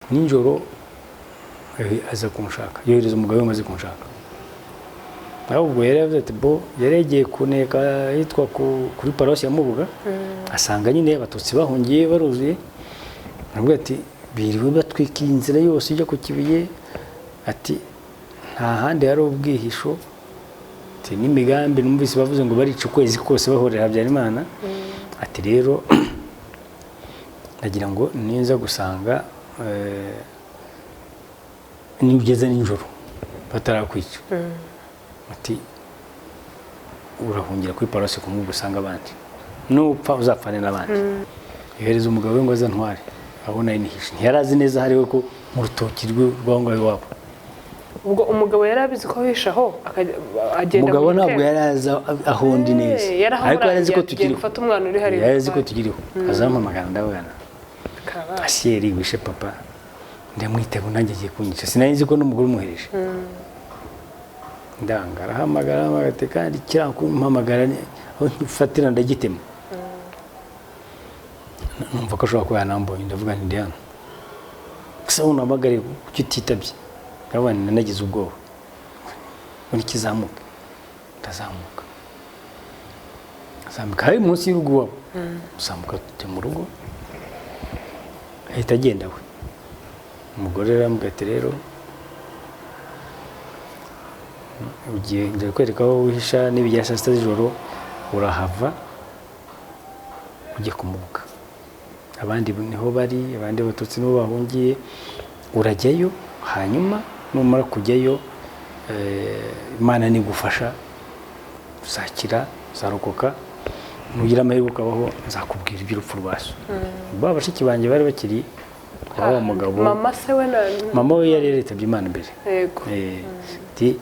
ninjoro aza kunshaka yohereza umugabo umaze kunshaka ahubwo yari yavuze ati bo yaregeye kuneka yitwa kuri paroisse ya Mubuga asanga nyine abatutsi bahungiye baruzuye nabwo ati biriwe batwika inzira yose ijya ku Kibuye ati nta handi hari ubwihisho ati n'imigambi numvise bavuze ngo barica ukwezi kose bahorera Habyarimana ati rero nagira ngo ninza gusanga nibugeze ninjoro batarakwica ati urahungira kuri paroisse kumwe gusanga abandi nupfa uzapfane n'abandi yohereza umugabo we ngo aza ntware abona inihishe ntiyarazi neza hariwe ko mu rutoki rw'aho iwabo ubwo umugabo yarabizi ko hishaho agenda umugabo ntabwo yaraza aho ndi neza ariko yarazi ko tukiriho gufata umwana uri hariya yarazi ko tukiriho azampamagara ndabana Asieri wishe papa ndamwitego nanjye giye kunyica sinayizi ko n'umugore umuhereje ndanga arahamagara amagate kandi kirakumpamagara aho nfatira ndagitema numva ko ashobora kuba yanamboye ndavuga nti ndiyana gusa unamagare kuki utitabye ngabana nagize ubwoba ngo kizamuka ndazamuka zamuka hari munsi y'urugo wabo uzamuka tujya mu rugo ahita agenda we umugore aramubwira rero ugiye njya kwereka aho wihisha n'ibijya saa sita z'ijoro urahava ujye kumubuka abandi niho bari abandi batutsi niho bahungiye urajyayo hanyuma numara kujyayo Imana nigufasha uzakira uzarokoka nugira amahirwe ukabaho nzakubwira iby'urupfu rwaso ba bashiki banjye bari bakiri wa mugabo mama se we mama we yari yitabye Imana imbere yego ti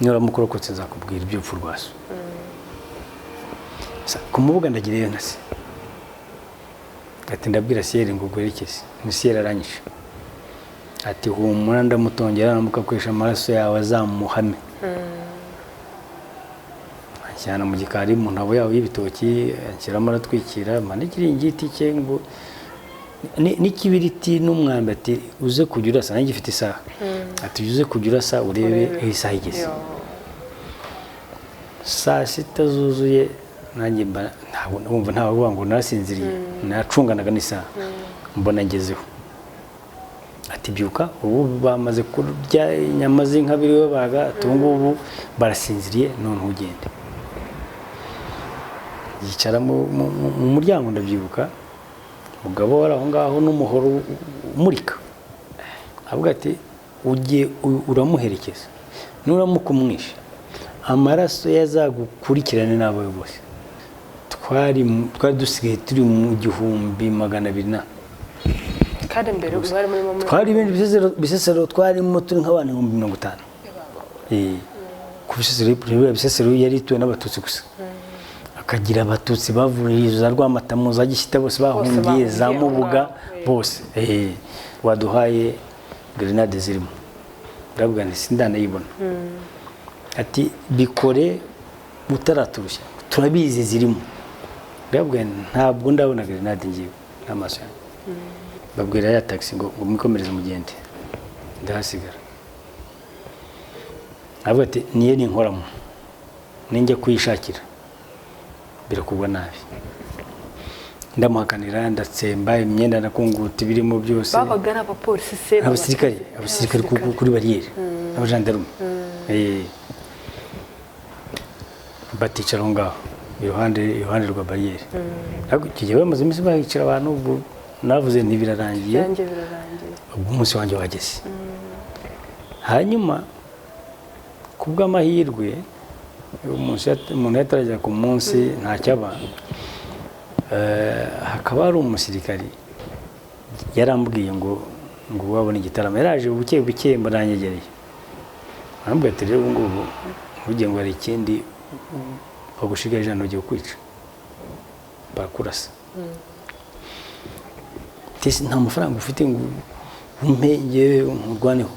nyora mukorokotse nzakubwira iby'urupfu rwaso kumubuga ndagireyo nase ati ndabwira Asieri ngo gwerekeze Asieri aranyisha ati humura ndamutongera namukakwesha amaraso yawe azamuhame cyane mu gikari mu ntabo yawe y'ibitoki akiramo aratwikira manigiri ingiti cye ngo n'ikibiriti n'umwambi ati uze kujya urasa nanjye ifite isaha ati uze kujya urasa urebe isaha igeze saa sita zuzuye nanjye ntabwo ntabwo ngo nasinziriye nacunganaga n'isaha mbona ngezeho ati byuka ubu bamaze kurya inyama z'inka biriwe baga tungubu barasinziriye none ugende yicara mu muryango ndabyibuka umugabo wari aho ngaho n'umuhoro umurika avuga ati ugiye uramuherekeza nuramuka umwishe amaraso yazagukurikirane n'abawe bose twari dusigaye turi mu 1200 kandi mbere bari muri twari ibindi bisesero twarimo turi nk'abantu 50 ku bisesero yari tuwe n'abatutsi gusa akagira abatutsi bavuririza Rwamatamu za Gishyita bose bahungiye za Mubuga bose waduhaye grenade zirimo ndavuga nti sindanayibona ati bikore mutaraturushya turabizi zirimo ndavuga ntabwo ndabona grenade ngiye n'amaso yanjye babwira ya taxi ngo mwikomereze mugende ndahasigara avuga ati niye ninkoramo ninjye kuyishakira birakugwa nabi ndamuhakanira ndatsemba imyenda nakunguta birimo byose babagara abapolisi se abasirikare kuri barriere abajandarume baticara ngaho iruhande rwa barriere ariko kigiye bamaze iminsi bahicara abantu ubwo navuze ntibirarangiye ubwo umunsi wanjye wageze hanyuma kubw'amahirwe umuntu yatarajya ku munsi ntacyaba hakaba hari umusirikari yarambwiye ngo wabona igitaramo yaraje buke mbaranyegereye arambwira ati rero ngubu ugiye ngo hari ikindi bagushigaje hano ugiye kwica barakurasa tese nta mafaranga ufite ngo umpe yewe umurwaneho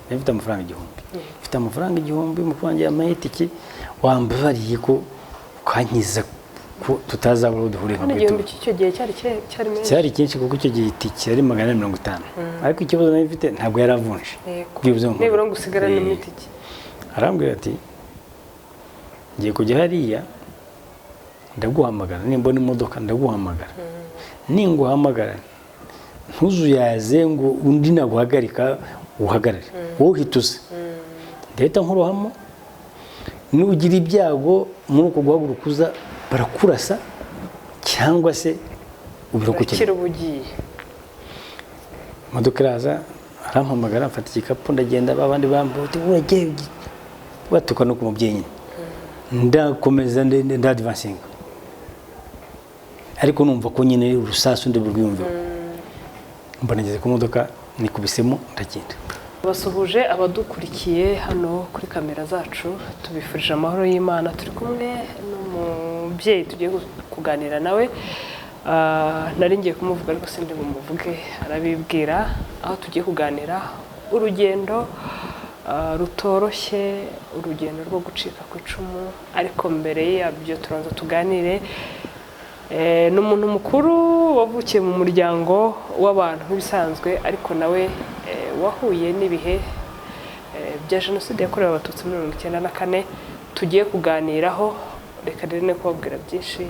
nafite amafaranga 1000 mfite amafaranga 1000 mu kwanjye amayetiki wambabariye ko ukankiza ko tutazabura aho duhuriye kandi nka igihumbi Petero. cy'icyo gihe cyari menshi. Cyari cyinshi kuko icyo gihe itike yari 450 ariko ikibazo nari mfite ntabwo yaravunje. Yego. Byibuze ngo nibura ngo usigarane n'itike. arambwira ati ngiye kujya hariya ndaguhamagara nimbona imodoka ndaguhamagara ninguhamagara ntuzuyaze ngo undi naguhagarika uhagarare wowe uhituze ndahita nkurohamo nugira ibyago muri uko guhaguruka uza barakurasa cyangwa se ubirokokera Kira ubugiye. imodoka iraza arampamagara mfata igikapu ndagenda babandi bambuye uragiye batuka no ku mubyeyi nyine ndakomeza ndadvansinga ariko numva ko nyine urusasu ndi burwiyumve mbona ngeze ku modoka nikubisemo ndagenda. Basuhuje abadukurikiye hano kuri kamera zacu tubifurije amahoro y'Imana. Turi kumwe n'umubyeyi tugiye kuganira nawe. Nari ngiye kumuvuga ariko sindi bumuvuge arabibwira aho tugiye kuganira urugendo rutoroshye, urugendo rwo gucika ku icumu, ariko mbere yabyo turanza tuganire n'umuntu mukuru wavukiye mu muryango w'abantu nk'ibisanzwe ariko nawe wahuye n'ibihe bya jenoside yakorewe abatutsi muri 1994 tugiye kuganiraho. Reka rero ne kubabwira byinshi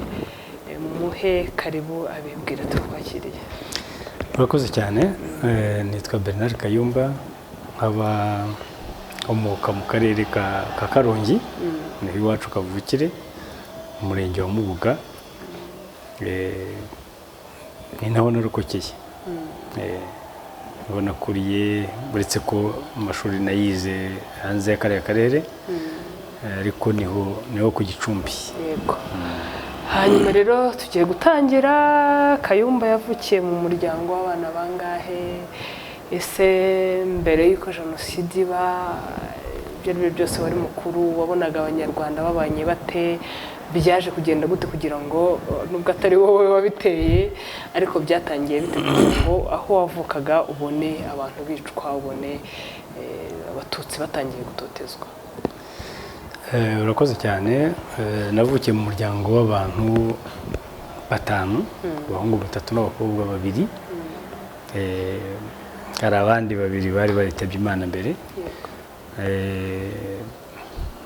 muhe karibu abibwira twakiriye. Urakoze cyane. Nitwa Bernard Kayumba nkaba umuka mu karere ka Karongi ni iwacu kavukire umurenge wa Mubuga ni naho narokokeye. Ubona kuriye buretse ko amashuri nayize hanze y'akarere karere ariko niho ku Gicumbi. Yego. Hanyuma rero tugiye gutangira. Kayumba yavukiye mu muryango w'abana bangahe? Ese mbere y'uko jenoside iba ibyo ari byo byose wari mukuru wabonaga abanyarwanda babanye bate? Byaje kugenda gute kugira ngo nubwo atari wowe wabiteye ariko byatangiye bite kugira ngo aho wavukaga ubone abantu bicwa, ubone abatutsi batangiye gutotezwa? Urakoze cyane. Navukiye mu muryango w'abantu 5, abahungu 3 n'abakobwa 2. Hari abandi 2 bari baritabye Imana mbere.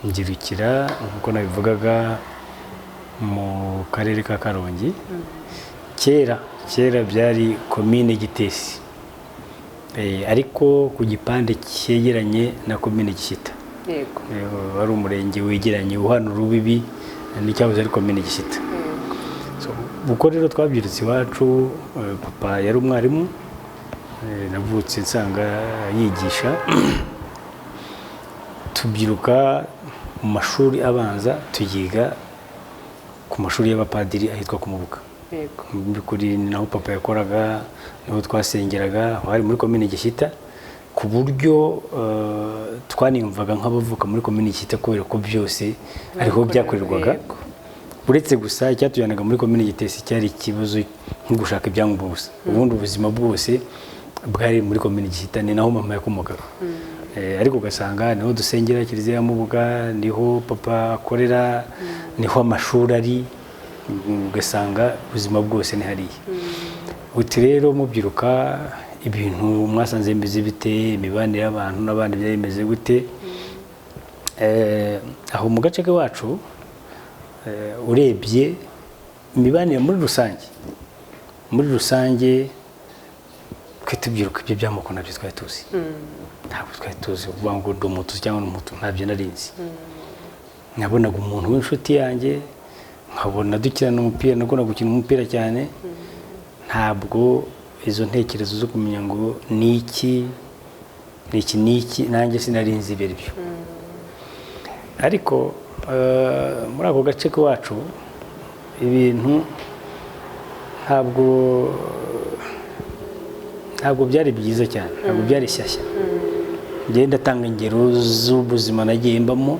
Ngirukira nkuko nabivugaga mu karere ka Karongi. Kera byari komine Gitesi, ariko ku gipande cyegeranye na komine Gishyita. Yego. Wari umurenge wegeranye uhana urubibi n'icyahoze ari komine Gishyita. Uko rero twabyirutse iwacu, papa yari umwarimu, navutse nsanga yigisha. Tubyiruka mu mashuri abanza tuyiga ku mashuri y'abapadiri ahitwa ku Mubuga. Yego. Kuri naho papa yakoraga, niho twasengeraga, hari muri komine Gishyita, ku buryo twaniyumvaga nk'abavuka muri komine Gishyita kubera ko byose ariho byakorerwaga. Uretse gusa icyatujyanaga muri komine Gitesi cyari ikibazo nko gushaka ibyangombwa gusa. Ubundi ubuzima bwose bwari muri komine Gishyita, ni naho mama yakomokaga. Ariko ugasanga niho dusengera kiliziya ya Mubuga, niho papa akorera, niho amashuri ari, ugasanga ubuzima bwose ni hariya. Uti rero mubyiruka ibintu mwasanze mbize bite, imibanire y'abantu n'abandi byari bimeze gute? Aho mu gace kacu urebye imibanire muri rusange twe tubyiruka ibyo by'amoko nabyo twari tuzi. Ntabwo twari tuzi kuvuga ngo ndi umutuzi cyangwa n'umutu, ntabyo narinzi. Nabonaga umuntu w'inshuti yanjye, nkabona dukina umupira, nakunda gukina umupira cyane. Ntabwo izo ntekerezo zo kumenya ngo niki nanjye sinarinzi ibyo. Ariko muri ako gace k'iwacu ibintu ntabwo byari byiza cyane, ntabwo byari shyashya. Ngenda tanga ingero z'ubuzima nagiye mbamo.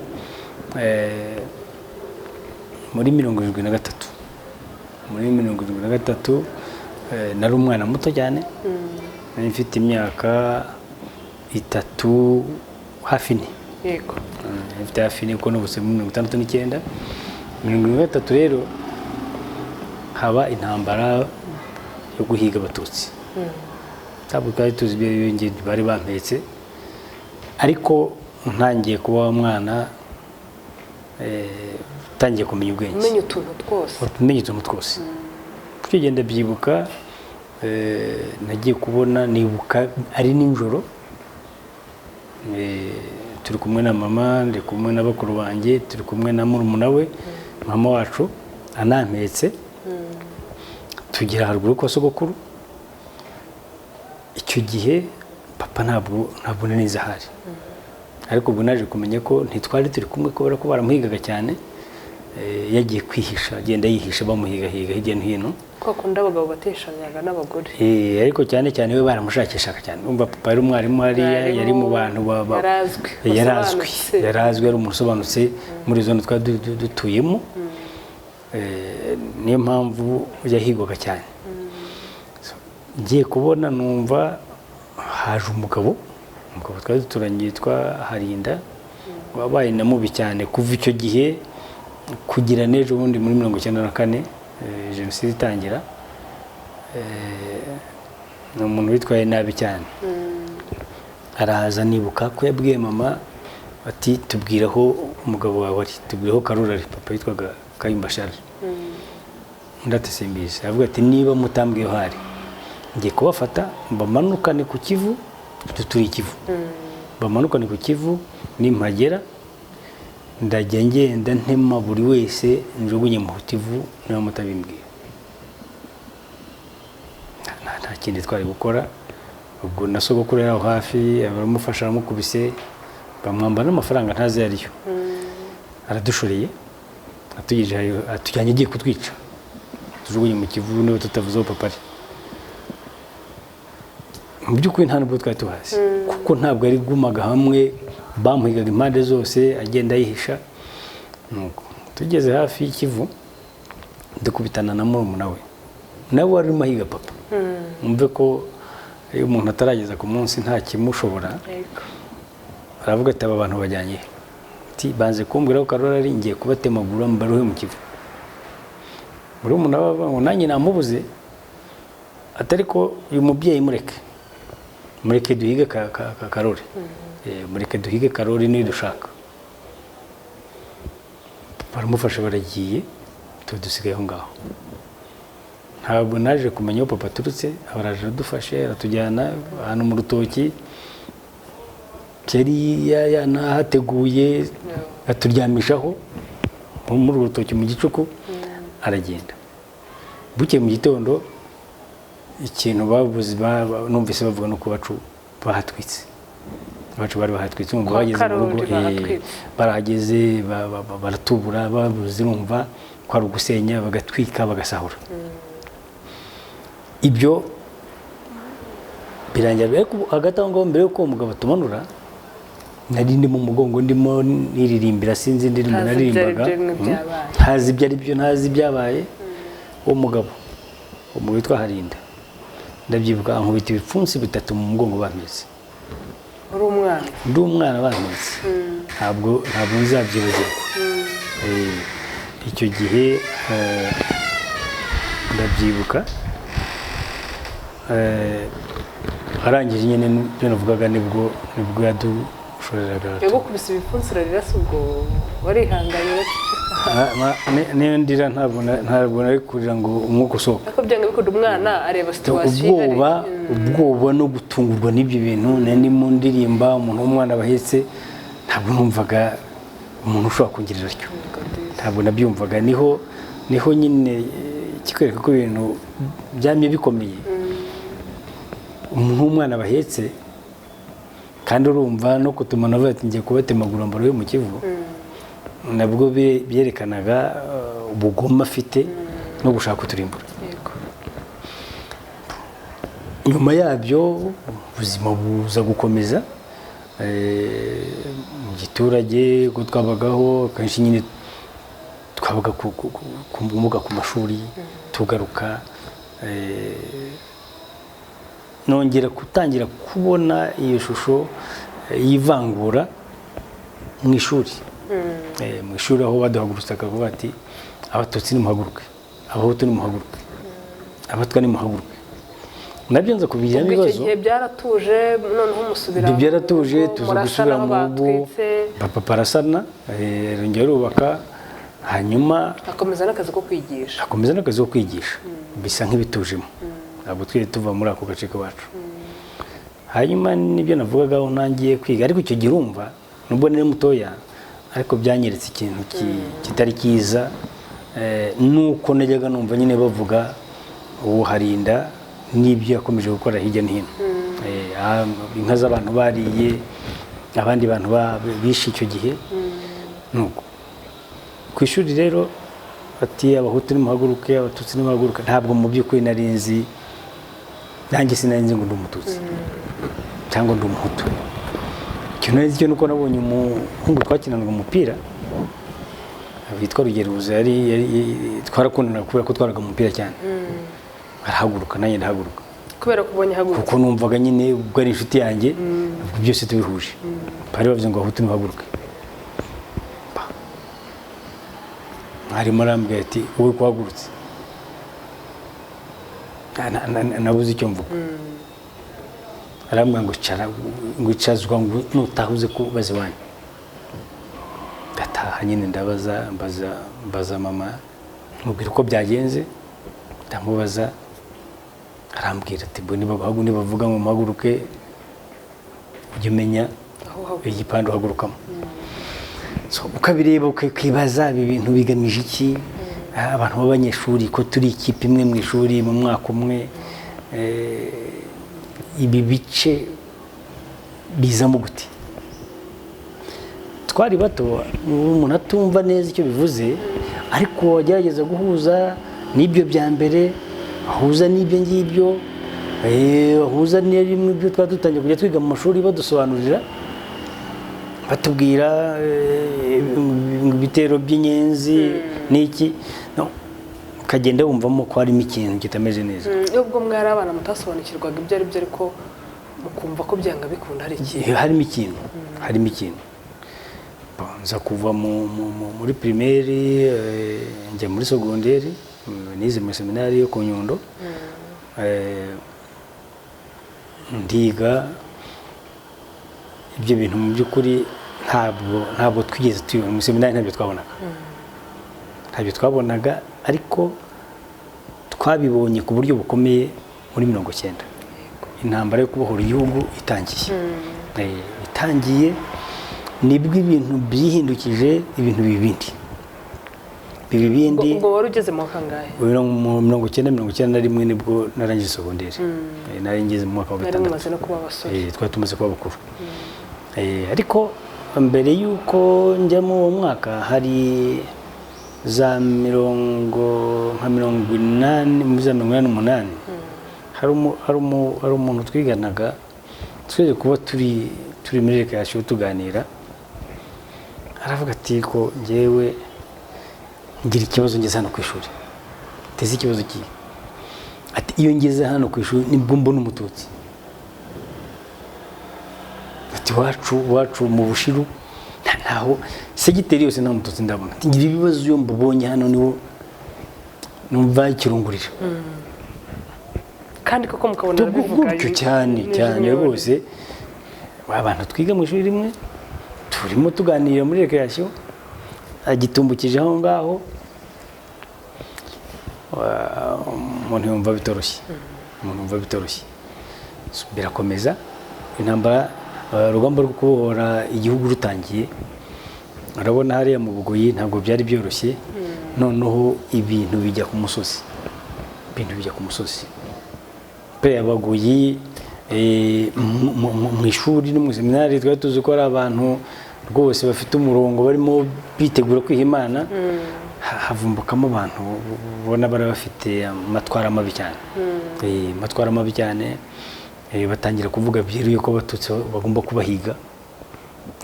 Muri 73 nari umwana muto cyane, nari mfite imyaka 3 hafi 4. Yego. Mfite hafi 4 kuko nubuse muri 69. 73 rero haba intambara yo guhiga abatutsi ntabwo twari tuzi ibyo bari bampetse ariko ntangiye kuba umwana utangiye kumenya ubwenge umenya utuntu twose tugenda byibuka nagiye kubona nibuka ari nijoro turi kumwe na mama ndi kumwe na bakuru banjye turi kumwe na murumuna we mama wacu anampetse tugera haruguru kwa sogokuru icyo gihe papa ntabwo neza ahari ariko ubwo naje kumenya ko ntitwari turi kumwe kubera ko baramuhigaga cyane yagiye kwihisha agenda yihisha bamuhigahiga hirya no hino ko akunda abagabo bateshanyaga n'abagore ariko cyane cyane we baramushakishaga cyane umva papa yari umwarimu hariya yari mu bantu yarazwi ari umuntu usobanutse muri zone twari dutuyemo niyo mpamvu yahigwaga cyane ngiye kubona numva haje umugabo twari duturanye yitwa Harinda wabaye na mubi cyane kuva icyo gihe kugira n'ejo bundi muri 1994 jenoside itangira ni umuntu witwaye nabi cyane araza nibuka ko yabwiye mama ati tubwiraho umugabo wawe ari tubwiraho Karura ari papa yitwaga Kayumba Charles ndatesimbize avuga ati niba mutambwiye hari ngiye kubafata bamanukane ku Kivu tuturi Kivu bamanukane ku Kivu nimpagera ndajya ngenda ntema buri wese njugunye mu Kivu niba mutabimbwiye nta kindi twari gukora ubwo nasogokuru yaho hafi abaramufasha aramukubise bamwambara n'amafaranga ntazi ariyo aradushoreye atujyanye agiye kutwica tujugunye mu Kivu niba tutavuzeho papa ari mu by'ukuri nta nubwo twari tuhazi kuko ntabwo ari gumaga hamwe bamuhigaga impande zose agenda yihisha nuko tugeze hafi y'Ikivu dukubitana na murumuna we nawe wari urimo ahiga papa umve ko iyo umuntu atarageza ku munsi nta kimushobora aravuga ati aba bantu bajyanye ati banze kumbwira ko Karora ari ngiye kubatemagura mbaruhe mu Kivu murumuna we nanjye namubuze atari ko uyu mubyeyi mureke duhige Karori mureke duhige Karori niyo dushaka baramufasha baragiye dusigaye aho ngaho ntabwo naje kumenya aho papa aturutse abaraje aradufashe aratujyana ahantu mu rutoki yari yanahateguye aturyamishaho muri urwo rutoki mu gicuku aragenda bukeye mu gitondo ikintu babuze numvise bavuga no kubacu bahatwitse abacu bari bahatwitse ngo bageze mu rugo barahageze baratubura babuze numva ko ari ugusenya bagatwika bagasahura ibyo birangira ariko hagati aho ngaho mbere yuko umugabo tumanura nari ndi mu mugongo ndimo niririmbira sinzi ndirimbo naririmbaga ntazi ibyo ari byo ntazi ibyabaye uwo mugabo witwa Harinda ndabyibuka ankubita ibipfunsi bitatu mu mugongo bameze ndi umwana bameze ntabwo nzabyibagirwa icyo gihe ndabyibuka arangije nyine byo navugaga nibwo yadushoreraga yagukubise ibipfunsi urarira ubwo warihanganye niyo ndira ntabwo nari kurira ngo umwuka usohoka ariko byanga bikunda umwana areba situation ubwoba no gutungurwa n'ibyo bintu nari mu ndirimba umuntu w'umwana bahetse ntabwo numvaga umuntu ushobora kungirira atyo ntabwo nabyumvaga niho nyine kikwereka ko ibintu byamye bikomeye umuntu w'umwana bahetse kandi urumva no kutuma navuga ati ngiye kubatemagura mbaro yo mu Kivu nabwo byerekanaga ubugome afite no gushaka kuturimbura nyuma yabyo ubuzima buza gukomeza mu giturage ko twabagaho kenshi nyine twabaga ku mashuri tugaruka nongera gutangira kubona iyo shusho y'ivangura mu ishuri mu ishuri aho baduhagurutsaga kuvuga ati abatutsi nimuhaguruke abahutu nimuhaguruke, abatwa nimuhaguruke. Nabyo nza kubigiramo ubwo ibibazo. icyo gihe byaratuje noneho musubira Ibyo byaratuje tuza gusubira mu rugo, batwitse papa arasana, yongera arubaka, hanyuma akomeza n'akazi ko kwigisha. akomeza n'akazi ko kwigisha, bisa nk'ibitujemo, ntabwo twari tuva muri ako gace kacu. Hanyuma nibyo navugagaho ntangiye kwiga, ariko icyo gihe urumva nubwo nari mutoya ariko byanyeretse ikintu kitari cyiza, nuko najyaga numva nyine bavuga uwo Harinda n'ibyo yakomeje gukora hirya no hino. Inka z'abantu bariye, abandi bantu bishe icyo gihe. Nuko ku ishuri rero ati abahutu nimuhaguruke, abatutsi nimuhaguruke, ntabwo mu by'ukuri nari nzi, nanjye sinari nzi ngo ndi umututsi cyangwa ndi umuhutu. Ikintu nari cyo nuko nabonye umuhungu twakinanaga umupira witwa Rugeruza, twarakundanaga kubera ko twaraga umupira cyane. Arahaguruka nanjye ndahaguruka kubera kubonye haguruka, kuko numvaga nyine ubwo ari inshuti yanjye, byose tubihuje. Bari bavuze ngo abahutu nimuhaguruke. Mwarimu arambwira ati wowe kuhagurutse, nabuze icyo mvuga. Arambwira ngo icazwa ngo nutahuze kubaza iwanyu. Ndataha nyine mbaza mama, mubwira uko byagenze, ndamubaza. Arambwira ati bo nibavuga ngo muhaguruke ujye umenya igipande uhagurukamo. Ukabireba ukibaza ibi bintu bigamije iki, abantu b'abanyeshuri ko turi ikipe imwe mu ishuri mu mwaka umwe, ibi bice bizamo gute? Twari bato, umuntu atumva neza icyo bivuze, ariko wagerageza guhuza n'ibyo bya mbere, ahuza n'ibyo ngibyo, ahuza n'ibyo twari dutangiye kujya twiga mu mashuri badusobanurira, batubwira ibitero by'inyenzi n'iki, ukagenda wumvamo ko harimo ikintu kitameze neza. Ubwo mwari abana mutasobanukirwaga ibyo ari byo, ariko mukumva ko byanga bikunda hari ikintu, harimo ikintu. Nza kuva muri primaire njya muri secondaire, nize mu seminari yo ku Nyundo, ndiga ibyo bintu mu by'ukuri ntabwo twigeze tubibona mu seminari, ntabyo twabonaga, ariko twabibonye ku buryo bukomeye muri 90. Intambara yo kubohora igihugu itangiye nibwo ibintu byihindukije, ibintu bibindi. Ubwo wari ugeze mu kangahe? Mu 1991 nibwo narangije secondaire. Nari ngeze mu mwaka wa 6. Mumaze no kuba abasore. Twari tumaze kuba bakuru. Ariko mbere y'uko njya mu uwo mwaka hari za 1988 hari umuntu twiganaga, twese kuba turi muri recreation tuganira, aravuga ati ko njyewe ngira ikibazo ngeze hano ku ishuri. Teze ikibazo kiye, ati iyo ngeze hano ku ishuri nibwo mbona umututsi. Ati wacu mu Bushiru ntaho segiteri yose nta mututsi ndabona. Ati ngira ibibazo iyo mbubonye hano niwo numva ikirungurira. Kandi koko mukabona bivuga cyane rwose. Abantu twiga mu ishuri rimwe turimo tuganira muri recreation, agitumbukije aho ngaho, umuntu yumva bitoroshye. Birakomeza intambara, urugamba rwo kubohora igihugu rutangiye. Urabona hariya mu Bugoyi ntabwo byari byoroshye, noneho ibintu bijya ku musozi. Pe Abagoyi mu ishuri no mu seminari twari tuzi ko ari abantu rwose bafite umurongo barimo bitegura kwiha Imana. Havumbukamo abantu ubona bari bafite amatwara mabi cyane, batangira kuvuga byeruye ko abatutsi bagomba kubahiga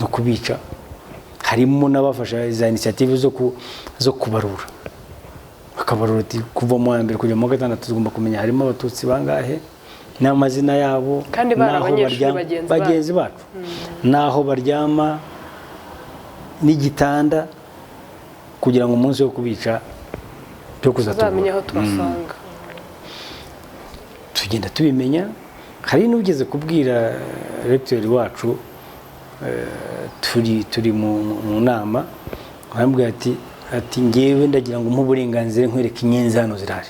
no kubica. Harimo n'abafasha za initiative zo kubarura, bakabarura ati kuva mu wa mbere kujya mu wa gatandatu tugomba kumenya harimo abatutsi bangahe n'amazina yabo, kandi barabanyeshuri bagenzi bacu, naho baryama n'igitanda, kugira ngo umunsi wo kubica byo kuza tuzamenya aho tubasanga. tugenda tubimenya. Hari n'ugeze kubwira recteur wacu turi mu nama, arambwira ati ngewe ndagira ngo uburenganzira nkwereke inyenzi hano zirahari.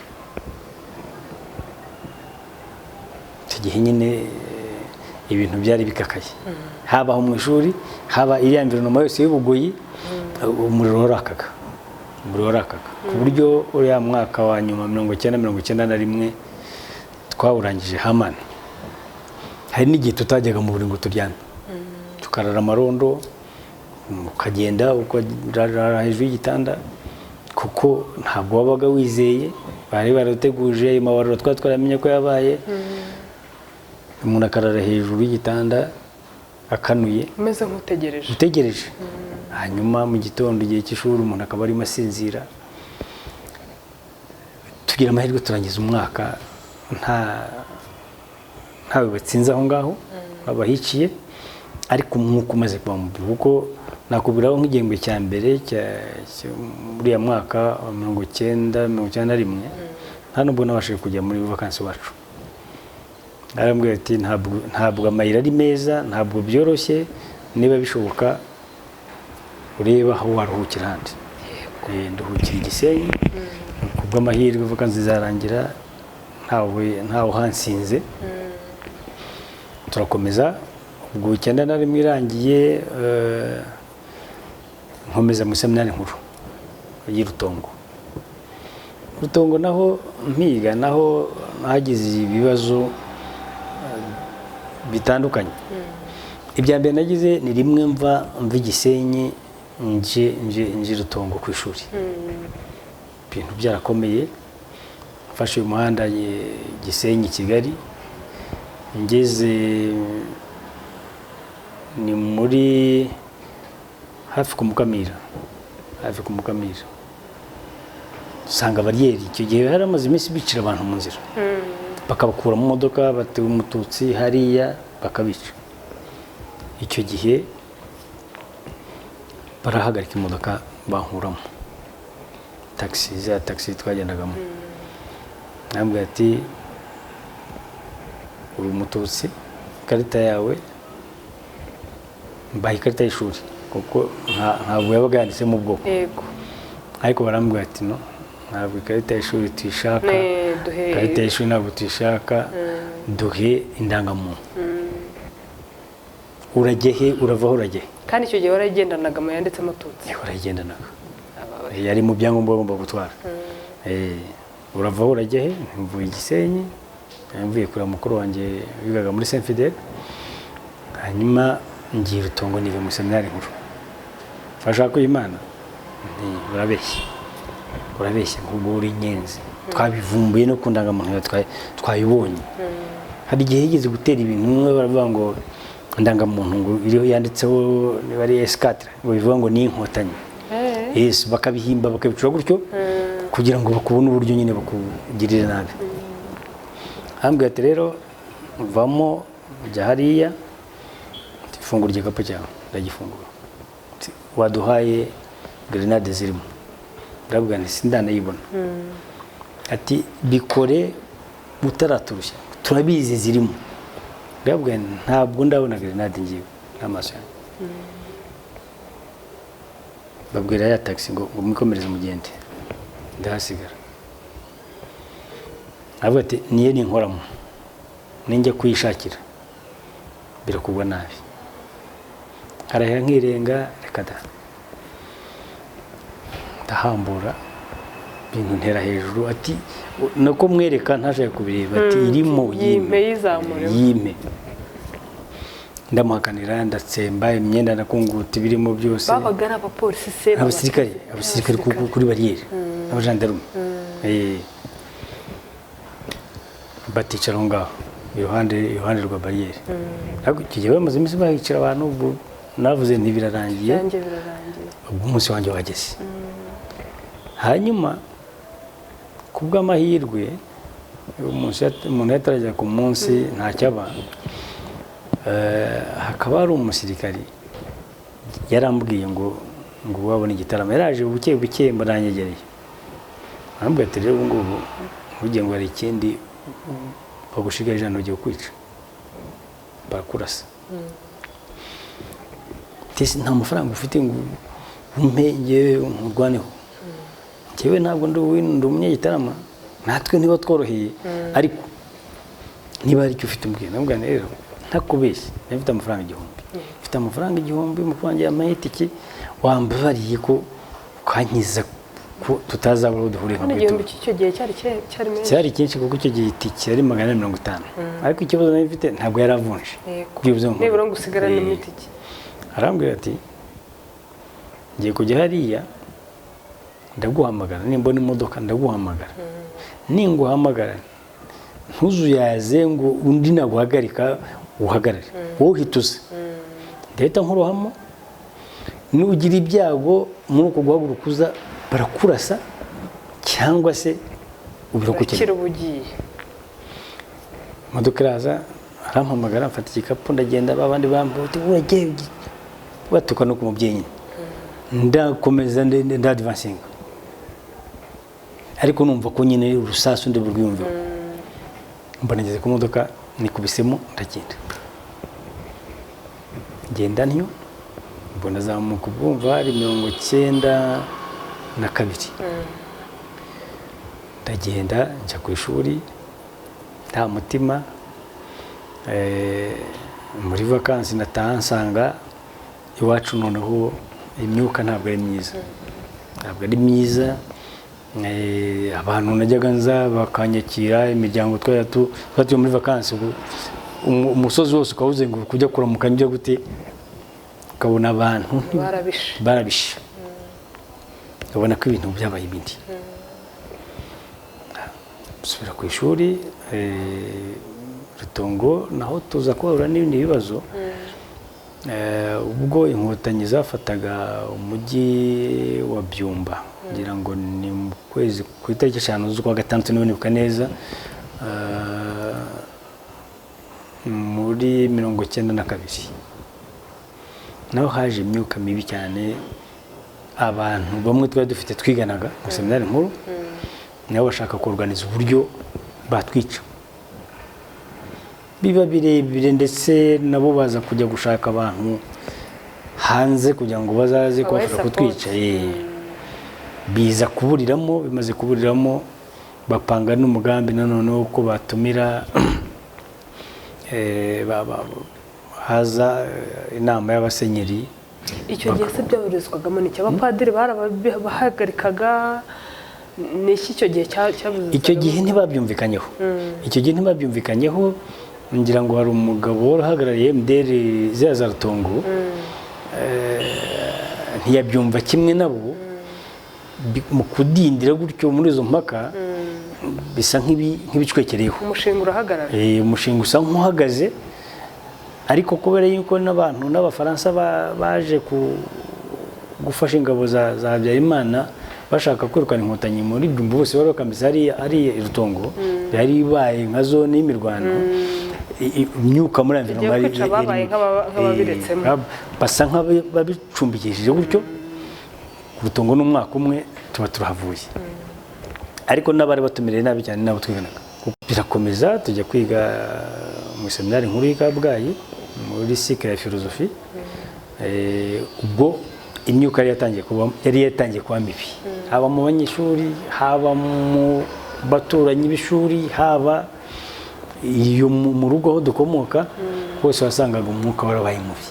icyo gihe nyine ibintu byari bikakaye, haba aho mu ishuri, haba iriya environnement yose y'Ubugoyi, umuriro warakaga ku buryo uriya mwaka wa nyuma 1991 twawurangije hamana. Hari n'igihe tutajyaga mu buri ngo turyame, tukarara amarondo, ukagenda ukarara hejuru y'igitanda, kuko ntabwo wabaga wizeye, bari barateguje ayo mabarura twaramenye ko yabaye. Umuntu akarara hejuru y'igitanda akanuye, umeze nk'utegereje utegereje. Hanyuma mu gitondo igihe cy'ishuri umuntu akaba arimo asinzira. Tugira amahirwe turangiza umwaka ntawe batsinze aho ngaho, abahiciye, ariko umwuka umaze kuba mubi, kuko nakubwiraho nk'igihembwe cya mbere muri ya mwaka wa 1991 nta nubwo nabashije kujya muri vacances wacu. Arambwira ati ntabwo amayira ari meza, ntabwo byoroshye, niba bishoboka ureba aho waruhukira ahandi. Nduhukira i Gisenyi, kubw'amahirwe vacances zizarangira ntawe hansinze. Turakomeza, ubwo 91 irangiye nkomeza mu seminari nkuru y'Urutongo. Rutongo naho mpiga, naho hagize ibibazo bitandukanye. Ibya mbere nagize ni rimwe mva i Gisenyi nje Rutongo ku ishuri. Ibintu byarakomeye, mfashe umuhanda Gisenyi Kigali, ngeze ni muri hafi ku Mukamira, usanga bariyeri. Icyo gihe hari amaze iminsi bicira abantu mu nzira, bakabakura mu modoka, batewe umututsi hariya bakabica. Icyo gihe barahagarika imodoka bankuramo, taxi twagendagamo. Nambwira ati uri umututsi, ikarita yawe mbaye ikarita y'ishuri, kuko ntabwo yabaga yanditsemo ubwoko. Ariko barambwira ati no, ntabwo ikarita y'ishuri tuyishaka, ikarita y'ishuri ntabwo tuyishaka, duhe indangamuntu. Urajye he, uravaho urajye he? Kandi icyo gihe waragendanaga mu yanditsemo tutsi? Waragendanaga, yari mu byangombwa bagomba gutwara. Uravaho urajye he? Mvuye i Gisenyi, mvuye kureba mukuru wanjye wigaga muri Saint Fidèle, hanyuma ngiye Rutongo niga mu seminari nkuru. Fasha ko Imana urabeshya ngo uri inyenzi. Twabivumbuye no kundangamuntu twayibonye. Hari igihe yigeze gutera ibintu baravuga ngo indangamuntu ngo iriho yanditseho niba ari S4, ngo bivuga ngo ni inkotanyi. Yes, bakabihimba bakabicura gutyo kugira ngo bakubone uburyo nyine bakugirire nabi. Ambwira ati rero vamo jya hariya, fungura igikapu cyawe. Ndagifungura. Waduhaye grenade zirimo. Ndabwira nti sindanayibona. Ati bikore mutaraturushya, turabizi zirimo. Ndabwira ntabwo ndabona grenade ngiye n'amaso yanjye. Babwira ya taxi ngo mwikomereze mugende, ndahasigara. Avuga ati niye ninkoramo, ninjya kuyishakira birakugwa nabi. Arahera nkirenga, reka da ndahambura bintu ntera hejuru. Ati nako mwereka ntaje kubireba, ati irimo yime. Ndamuhakanira, ndatsemba imyenda nakunguta birimo byose. Babaga ari abapolisi se? Abasirikare kuri bariyeri, abajandarume. Baticara ngaho iruhande rwa bariyeri. Ntabwo kigiye bamaze iminsi bahicara abantu, ubwo navuze ntibirarangiye, ubwo umunsi wanjye wageze. Hanyuma kubw'amahirwe umuntu yatarajya ku munsi ntacyaba, hakaba hari umusirikari yarambwiye ngo wabona igitaramo. Yaraje buke buke mbaranyegereye, arambwira ati rero ubu ngubu ugiye ngo hari ikindi bagushigaje hano ugiye kwica barakurasa nta mafaranga ufite ngo umpe ngewe nkurwaneho njyewe ntabwo ndi umunyagitarama natwe niba tworoheye ariko niba hari icyo ufite umbwira nabwira rero ntakubeshye nafite amafaranga 1000 mfite amafaranga 1000 mu kwanjye amayitiki wambabariye ko kankiza ko tutazabura uduhurira mu gihe icyo gihe cyari cyinshi kuko icyo gihe itiki yari 450 ariko ikibazo nari mfite ntabwo yaravunje nibura ngo usigara n'itiki arambwira ati ngiye kujya hariya ndaguhamagara nimbona imodoka ndaguhamagara ninguhamagara ntuzuyaze ngo undi naguhagarika uhagarare wowe uhituze ndahita nkurohamo nugira ibyago muri uko guhaguruka uza barakurasa cyangwa se ubirokukira ubugiye imodoka iraza arampamagara mfata igikapu ndagenda babandi bambuye uragiye batuka no ku mubyeyi ndakomeza ndadvansinga ariko numva ko nyine urusasu ndi burwiyumve mbona ngeze ku modoka nikubisemo ndagenda ngenda ntyo mbona zamuka ubwumva hari 92 ndagenda njya ku ishuri nta mutima muri vakansi nataha nsanga iwacu noneho imyuka ntabwo ari myiza abantu najyaga nza bakanyakira imiryango twatuye muri vakansi umusozi wose ukawuzenguruka ujya kuramuka njya gute ukabona abantu barabishe ubona ko ibintu byabaye ibindi subira ku ishuri Rutongo naho tuza kuhura n'ibindi bibazo ubwo inkotanyi zafataga umujyi wa Byumba ngira ngo ni mu kwezi ku itariki 5 z'ukwa gatandatu nibuka neza muri 92 naho haje imyuka mibi cyane abantu bamwe twari dufite twiganaga mu seminari nkuru nabo bashaka kuorganiza uburyo batwica biba birebire ndetse nabo baza kujya gushaka abantu hanze kugira ngo bazaze kubafasha kutwica biza kuburiramo bimaze kuburiramo bapanga n'umugambi nanone uko batumira haza inama y'abasenyeri icyo gihe se byaburizwagamo ni cy'abapadiri barabahagarikaga ni iki icyo gihe cyabuze icyo gihe ntibabyumvikanyeho ngira ngo hari umugabo uhagarariye MDR za Rutongo ntiyabyumva kimwe nabo mu kudindira gutyo muri izo mpaka bisa nk'ibicwekereyeho umushinga urahagarara umushinga usa nk'uhagaze ariko kubera yuko n'abantu n'abafaransa baje gufasha ingabo za Habyarimana bashaka kwirukana inkotanyi muri Byumba bose bari bakambise ari Rutongo yari ibaye nka zone y'imirwano imyuka muri environnement basa nk'ababicumbikishije gutyo Rutongo n'umwaka umwe tuba turahavuye ariko n'abari batumireye nabi cyane nabo twiganaga birakomeza tujya kwiga mu seminari nkuru y'Ikabgayi muri cycle ya philosophie ubwo imyuka yari yatangiye kuba mibi haba mu banyeshuri haba mu baturanyi b'ishuri haba iyo mu rugo aho dukomoka hose wasangaga umwuka warabaye mubi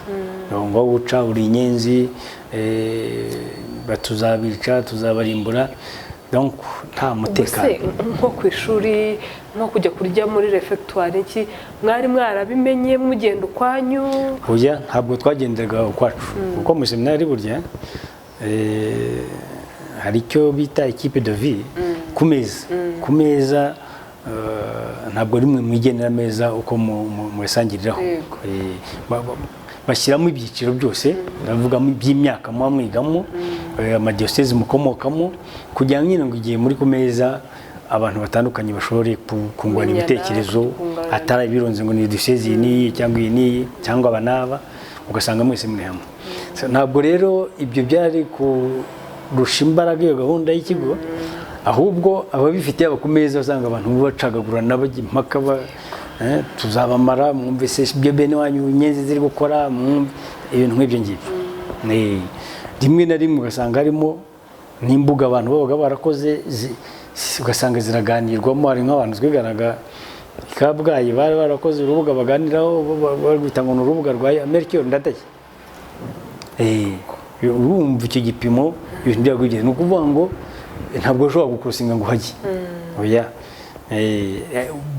ngo wuca uri inyenzi batuzabica tuzabarimbura donc nta mutekano nko ku ishuri nko kujya kurya muri refectoire iki mwari mwarabimenye mugenda ukwanyu oya ntabwo twagenderaga ukwacu kuko mu seminari burya hari icyo bita equipe de vie ku meza ntabwo rimwe mwigenera meza uko mwisangiriraho bashyiramo ibyiciro byose ndavuga by'imyaka muba mwigamo amadiyoseze mukomokamo kugira ngo nyine ngo igihe muri ku meza abantu batandukanye bashobore kungurana ibitekerezo atari ibironze ngo ni diyoseze iyi n'iyi cyangwa iyi n'iyi cyangwa aba n'aba ugasanga mwese muri hamwe ntabwo rero ibyo byari kurusha imbaraga iyo gahunda y'ikigo ahubwo ababifitiye aba ku meza usanga abantu bacagagurana bajya impaka tuzabamara mwumvise ibyo bene wanyu inyenzi ziri gukora ibintu nk'ibyo ngibyo rimwe na rimwe ugasanga harimo n'imbuga abantu babaga barakoze ugasanga ziraganirwamo hari nk'abantu twiganaga Kabgayi bari barakoze urubuga baganiraho barwita ngo ni urubuga rwa Melchior Ndadaye urumva icyo gipimo ibintu byagwigeze ni ukuvuga ngo ntabwo ushobora gukurusinga ngo uhajye oya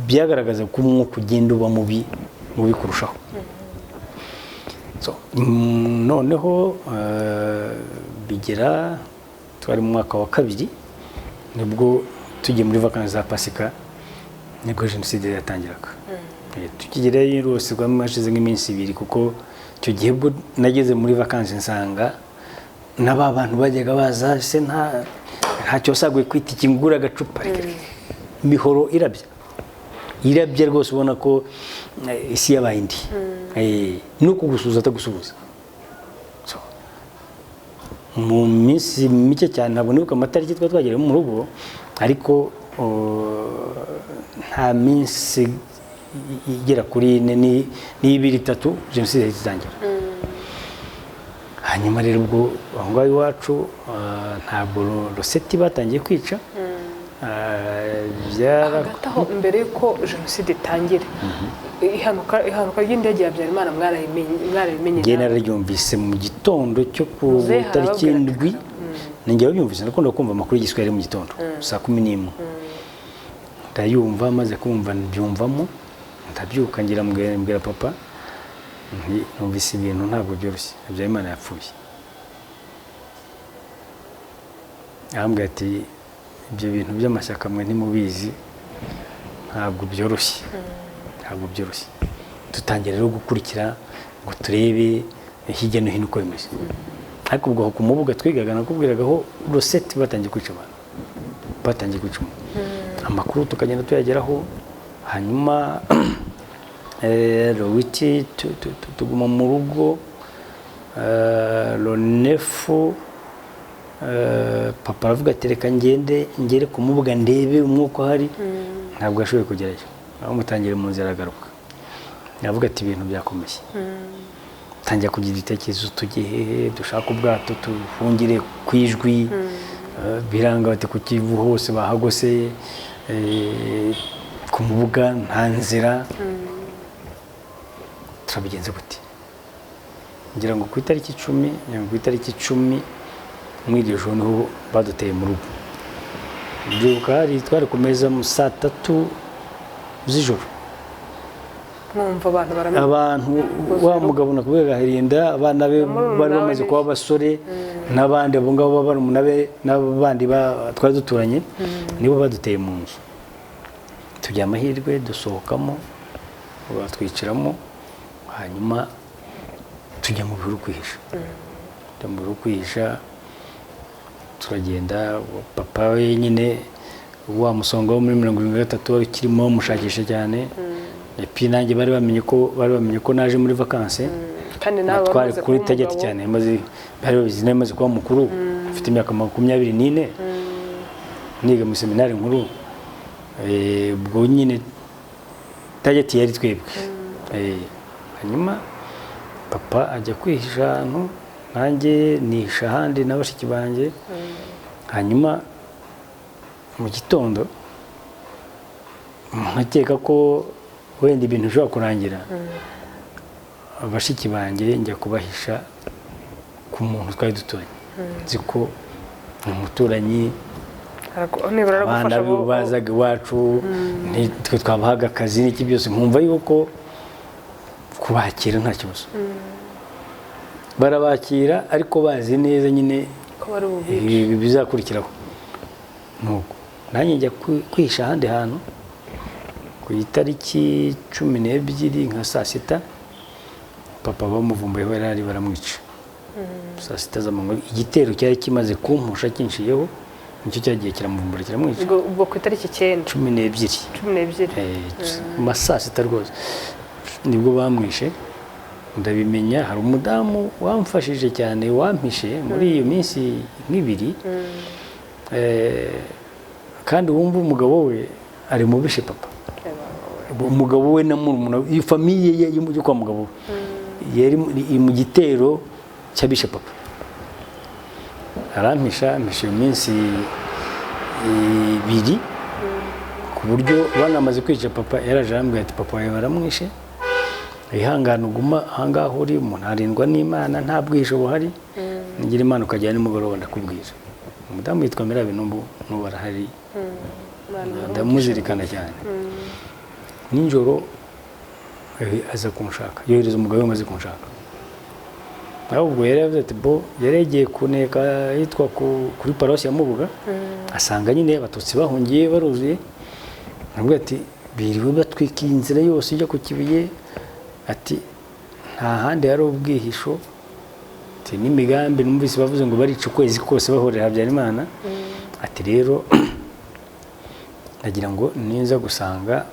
byagaragaza ko umwuka ugenda uba mubi kurushaho noneho bigera twari mu mwaka wa 2 nibwo tugiye muri vacances za Pasika nibwo jenoside yatangiraga tukigereyo rwose rwashize nk'iminsi 2 kuko icyo gihe bwo nageze muri vacances nsanga n'aba bantu bajyaga baza se ntacyo saguye kwita ikingura agacupa imihoro irabya rwose ubona ko isi yabaye indi no kugusuza atagusubiza mu minsi mike cyane ntabwo nibuka amatariki twagereye mu rugo ariko nta minsi igera kuri 2-3 jenoside itangira hanyuma rero ubwo aho ngaho iwacu ntabwo Roseti batangiye kwica hagataho mbere yuko jenoside itangira ihanuka ry'indege ya Habyarimana mwarabimenye njye nararyumvise mu gitondo cyo ku tariki 7 ninjye wabyumvise nakunda kumva amakuru y'igiswahili mu gitondo saa 11 ndayumva maze kumva mbyumvamo ndabyuka ngira mbwira papa numvise ibintu ntabwo byoroshye Habyarimana yapfuye ahambwa ati ibyo bintu by'amashyaka mwe ntimubizi ntabwo byoroshye dutangira rero gukurikira ngo turebe hirya no hino uko bimeze ariko ubwo ku mubuga twigaga nakubwiragaho Roseti batangiye kwica abantu amakuru tukagenda tuyageraho hanyuma Rowiti tuguma mu rugo Ronefu papa aravuga ati reka ngere ku mubuga ndebe umwuka hari ntabwo yashoboye kugerayo aho mutangire mu nzira aragaruka yavuga ati ibintu byakomeye tangira kugira ibitekerezo tugiye dushaka ubwato tufungire kwijwi biranga bati ku Kivu hose bahagose ku mubuga nta nzira turabigenze gute ngira ngo ku itariki 10 mw'iryo joro niho baduteye mu rugo byuka hari twari ku meza mu saa 3 z'ijoro mwumva abantu wa mugabo nakubwira Gahirinda abana be bari bamaze kuba abasore n'abandi abo ngabo barumuna be n'abandi twari duturanye nibo baduteye mu nzu tujya amahirwe dusohokamo batwiciramo hanyuma tujya mu bihuru kwihisha turagenda papa we nyine wa musonga wo muri 73 ukirimo mushakisha cyane epi nanjye bari bamenye ko naje muri vacances kandi nawe twari kuri tageti cyane bari babizi namaze kuba mukuru mfite imyaka 24 niga mu seminari nkuru ubwo nyine tageti yari twebwe hanyuma papa ajya kwihisha ahantu nanjye nisha ahandi n'abashiki banjye hanyuma mu gitondo nkakeka ko wenda ibintu bishobora kurangira abashiki banjye njya kubahisha ku muntu twari duturanye nzi ko umuturanyi abana bazaga iwacu twe twabahaga akazi n'iki byose nkumva yuko kubakira nta kibazo barabakira ariko bazi neza nyine ko bari bubice bizakurikiraho nuko nanjye njya kwihisha ahandi hantu ku itariki 12 nka saa 6 papa bamuvumbuye barari baramwica saa 6 z'amanywa igitero cyari kimaze kumpusha kinshiyeho nicyo cyagiye kiramuvumbura kiramwica ubwo ku itariki 12 ma saa 6 rwose nibwo bamwishe ndabimenya hari umudamu wamfashije cyane wampishe muri iyo minsi nk'ibiri kandi wumva umugabo we ari mu bishe papa, umugabo we na murumuna iyi famiye ye yo kwa mugabo yari mu gitero cy'abishe papa. Arampisha iyo minsi 2 ku buryo banamaze kwica papa, yaraje arambwira ati papa wawe baramwishe, ihangana uguma ahangaha uri, umuntu arindwa n'Imana, nta bwisho buhari, ngira Imana ukajya nimugoroba ndakubwira. Umudamu yitwa Mirabe n'ubu barahari, ndamuzirikana cyane. Ninjoro aza kunshaka, yohereza umugabo we maze kunshaka. Ahubwo yari yavuze ati bo yaregeye kuneka yitwa kuri paroisse ya Mubuga, asanga nyine abatutsi bahungiye baruzuye, nabwo ati biriwe batwikiye inzira yose ijya ku Kibuye, ati nta handi hari ubwihisho, ati n'imigambi numvise bavuze ngo barica ukwezi kose bahorera Habyarimana, ati rero nagira ngo niza gusanga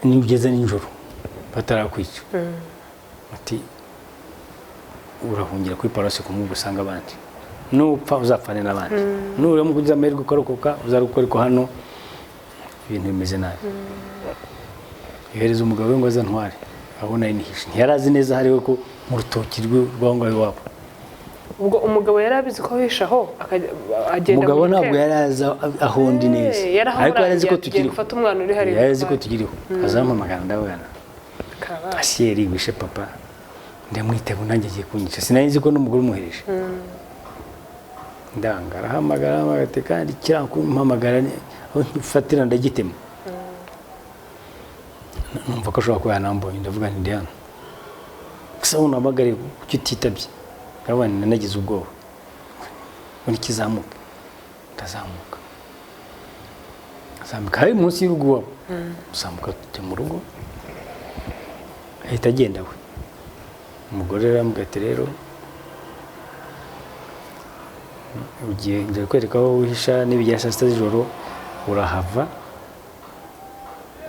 nigeze ninjoro batarakwica, ati urahungira kuri paroisse kumwe gusanga abandi, nupfa uzapfane n'abandi, nura mu kugiza amahirwe ukarokoka uzarukora ko hano ibintu bimeze nabi. Yohereza umugabo we ngo aze ntware, abona yinihishe, ntiyarazi neza hariwe ko mu rutoki rw'aho ngaho iwabo. Ubwo umugabo yari abizi ko hishaho agenda, umugabo ntabwo yari azi aho ndi neza, ariko yari azi ko tukiriho, gufata umwana uri hari, yari azi ko tukiriho. Azampamagara ndabona Asieri wishe papa, ndamwitaba nanjye agiye kunyica, sinari nzi ko n'umugore umuhereje. Ndanga arahamagara ati kandi kirakumpamagara aho nfatira ndagitema. Numva ko ashobora kuba yanambonye, ndavuga nti ndi hano, gusa unamagare kuki utitabye. Abana nagize ubwoba ngo nikizamuka, ndazamuka hari munsi y'urugo wabo, uzamuka tujya mu rugo, ahita agenda we. Umugore arambwira ati rero ugiye njya kwereka aho wihisha, n'ibijya saa 6 z'ijoro urahava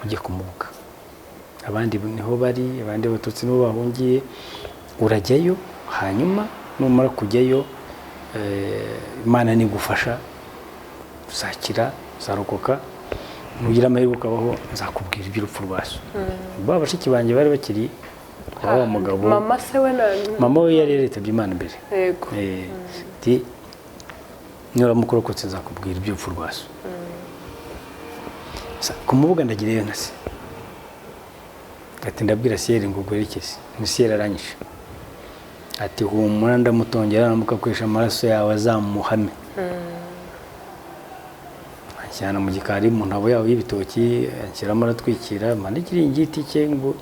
ujye kumubuka, abandi niho bari, abandi abatutsi niho bahungiye, urajyayo, hanyuma numara kujyayo Imana nigufasha uzakira, uzarokoka, nugira amahirwe ukabaho, nzakubwira iby'urupfu rwa so. Bashiki banjye bari bakiri wa mugabo. Mama se we mama we yari yaritabye Imana mbere. Yego. Ati nuramukorokotse nzakubwira iby'urupfu rwa so. Kumubuga ndagireyo nase, ati ndabwira Asieri ngo gwerekeze, Asieri aranyishe, ati humura ndamutongera namuka kwesha amaraso yawe azamuhame. Anjyana mu gikari mu ntabo yawe y'ibitoki, anshyiramo aratwikira, mandikira igiti cye ngo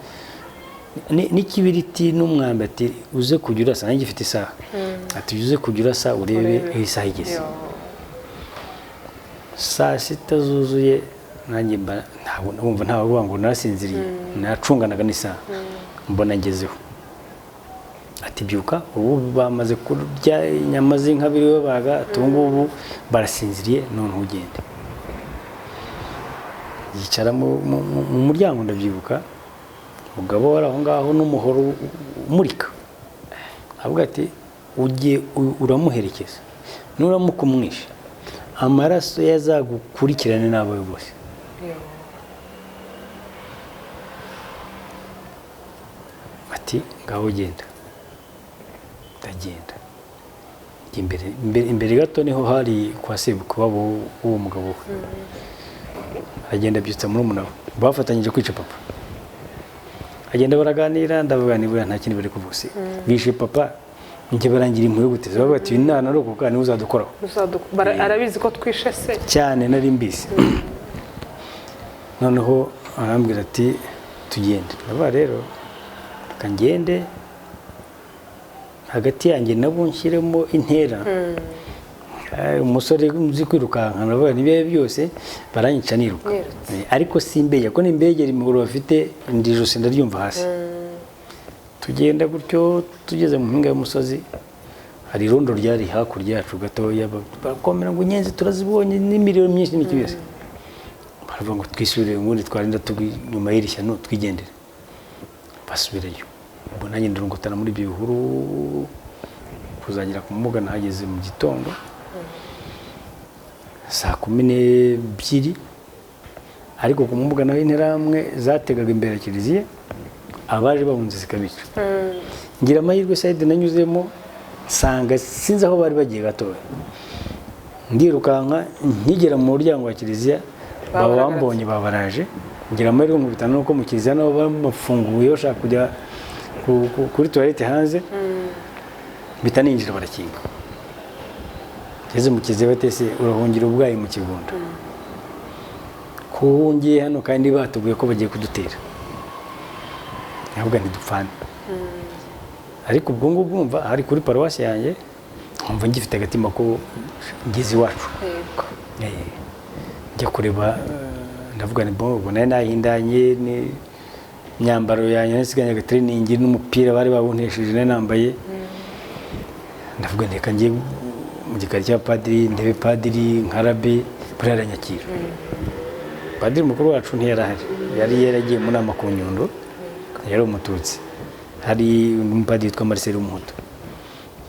n'ikibiriti n'umwambi, ati uze kujya urasa, nanjye gifite isaha, ati uze kujya urasa urebe isaha igeze. Saa 6 zuzuye nanjye ntabwo ntavuga ngo narasinziriye, nacunganaga n'isaha, mbona ngezeho. Ati byuka, ubu bamaze kurya inyama z'inka biriwe baga, ati ubu barasinziriye, none ugende. Yicara mu muryango, ndabyibuka umugabo wari aho ngaho n'umuhoro umurika, avuga ati ugiye uramuherekeza, nuramuka umwishe amaraso yazagukurikirane n'abawe bose. Ati ngaho genda. Ndagenda imbere gato niho hari kwa Sebuko wabo uwo mugabo we. Agenda byutsa muri umunawe, bafatanyije kwica papa. Agenda baraganira, ndavuga nibura nta kintu bari kuvuga. Bishe papa, njye barangira impuye guteze, bavuga ati inana rokoka ni uzadukoraho. Arabizi ko twishe se cyane, nari mbizi. Noneho arambwira ati tugende. Ndavuga rero kangende hagati yanjye nabo nshyiremo intera. Umusore uzi kwirukanka, navuga nibiye byose baranyica niruka, ariko simbeye ko nimbegera imigoro bafite ndijose ndaryumva hasi. Tugenda gutyo, tugeze mu mpinga y'umusozi, hari irondo ryari hakurya yacu gatoya, bakomera ngo inyenzi turazibonye n'imiriro myinshi n'ikibese. Baravuga ngo twisubire ngundi twarinda nyuma y'irishya no twigendere. Basubireyo, ubwo nanjye ndurungutana muri bihuru kuzagera ku Mubuga, nahageze mu gitondo. saa 12 ariko ku mbuga naho interahamwe zategaga imbere ya kiliziya abaje bahunze zikabica ngira amahirwe Said nanyuzemo nsanga sinzi aho bari bagiye gatoya ndirukanka nkigera mu muryango wa kiliziya baba bambonye babaraje ngira amahirwe mu bitano nuko mu kiliziya nabo bamufunguye bashaka kujya kuri toilette hanze bita ninjira barakinga ngeze mu kiliziya batese urahungira ubwayi mu kigunda kuhungiye hano kandi batubwiye ko bagiye kudutera ntabwo ntidupfana ariko ubwo ngubwo umva ari kuri paruwasi yanjye umva ngifite agatima ko ngeze iwacu njya kureba ndavuga ni bon nari nahindanye ni myambaro yanjye nasigaye agatraining n'umupira bari babuntesheje nari nambaye ndavuga ndeka ngiye mu gikari cya padiri ndebe padiri nkarabe buri aranyakira padiri mukuru wacu ntiyarahari yari yaragiye mu nama ku Nyundo yari umututsi hari umupadiri witwa Marcel Umuhutu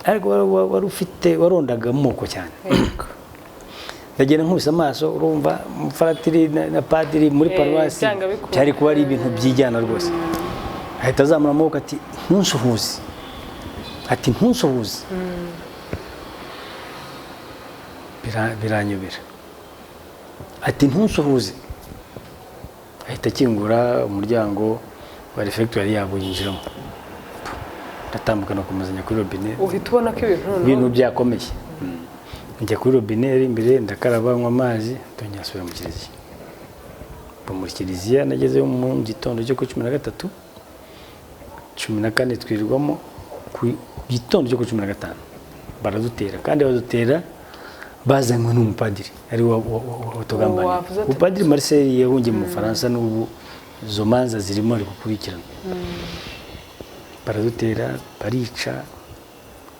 ariko wari ufite warondaga amoko cyane ndagenda nkubise amaso urumva umufaratiri na padiri muri paruwasi cyari kuba ari ibintu byijyana rwose ahita azamura amaboko ati ntunsuhuze biranyobera ati ntunsuhuze ahita akingura umuryango wa refectoire yabo yinjiramo ndatambuka no kumazanya kuri robine uhita ubona ko ibintu byakomeye njya kuri robine iri imbere ndakaraba nywa amazi ndongera nsubira mu kiliziya muri kiliziya nagezeyo mu gitondo cyo ku 13 14 twirirwamo ku gitondo cyo ku 15 baradutera kandi badutera bazanywe n'umupadiri ari watugambanye umupadiri Marcel yahungiye mu Faransa n'ubu zo manza zirimo ari gukurikirana baradutera barica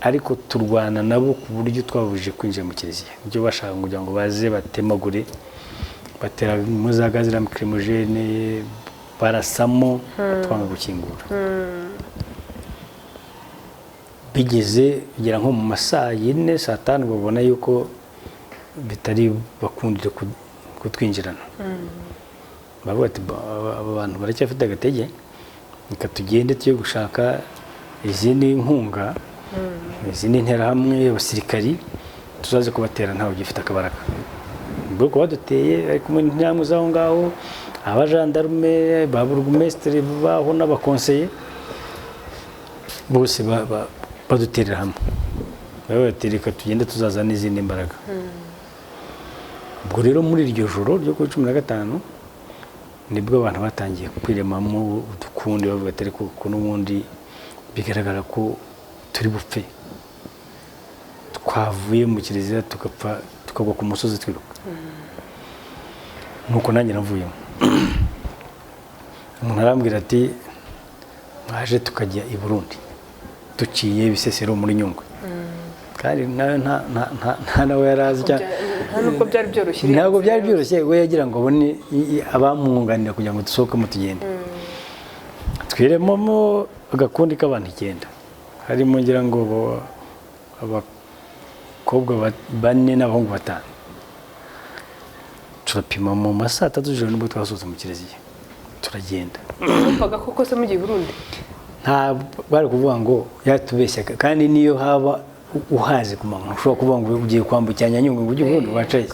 ariko turwana nabo ku buryo twabujije kwinjira mu kiliziya ibyo bashaka kugira ngo baze batemagure batera mu za gazi lacrimogène barasamo twanga gukingura bigeze bigera nko mu masaa 4 saa 5 babona yuko bitari bakundire kutwinjirana bavuga ati abantu baracyafite agatege nika tugende tuye gushaka izindi nkunga izindi nterahamwe abasirikari tuzaze kubatera ntawe gifite akabaraka ubwo baduteye ariko mu ntyamu zaho ngaho abajandarume baburugumestre baho n'abakonseye bose baduterera hamwe babatereka tugende tuzazana izindi mbaraga ubwo rero muri iryo joro ryo ku 15 nibwo abantu batangiye kwiremamo udukundi bavuga ati ko n'ubundi bigaragara ko turi bupfe twavuye mu kiliziya tukagwa ku musozi twiruka nuko nanjye navuyemo umuntu arambwira ati mwaje tukajya i Burundi tuciye Bisesero muri Nyungwe kandi nawe nta nawe yarazi cyane ntabwo byari byoroshye ntabwo byari byoroshye we yagira ngo abone abamwunganira kugira ngo dusohokemo tugende twiremamo agakundi k'abantu 9 harimo ngira ngo abakobwa 4 n'abahungu 5 turapima mu masaa 3 z'ijoro nibwo twasohotse mu kiliziya turagenda bavuga koko se mu Burundi nta bari kuvuga ngo yatubeshya kandi niyo haba uhaze kumanga ushobora kuvuga ngo ugiye kwambukanya Nyungwe ngo ujye Burundi wacaye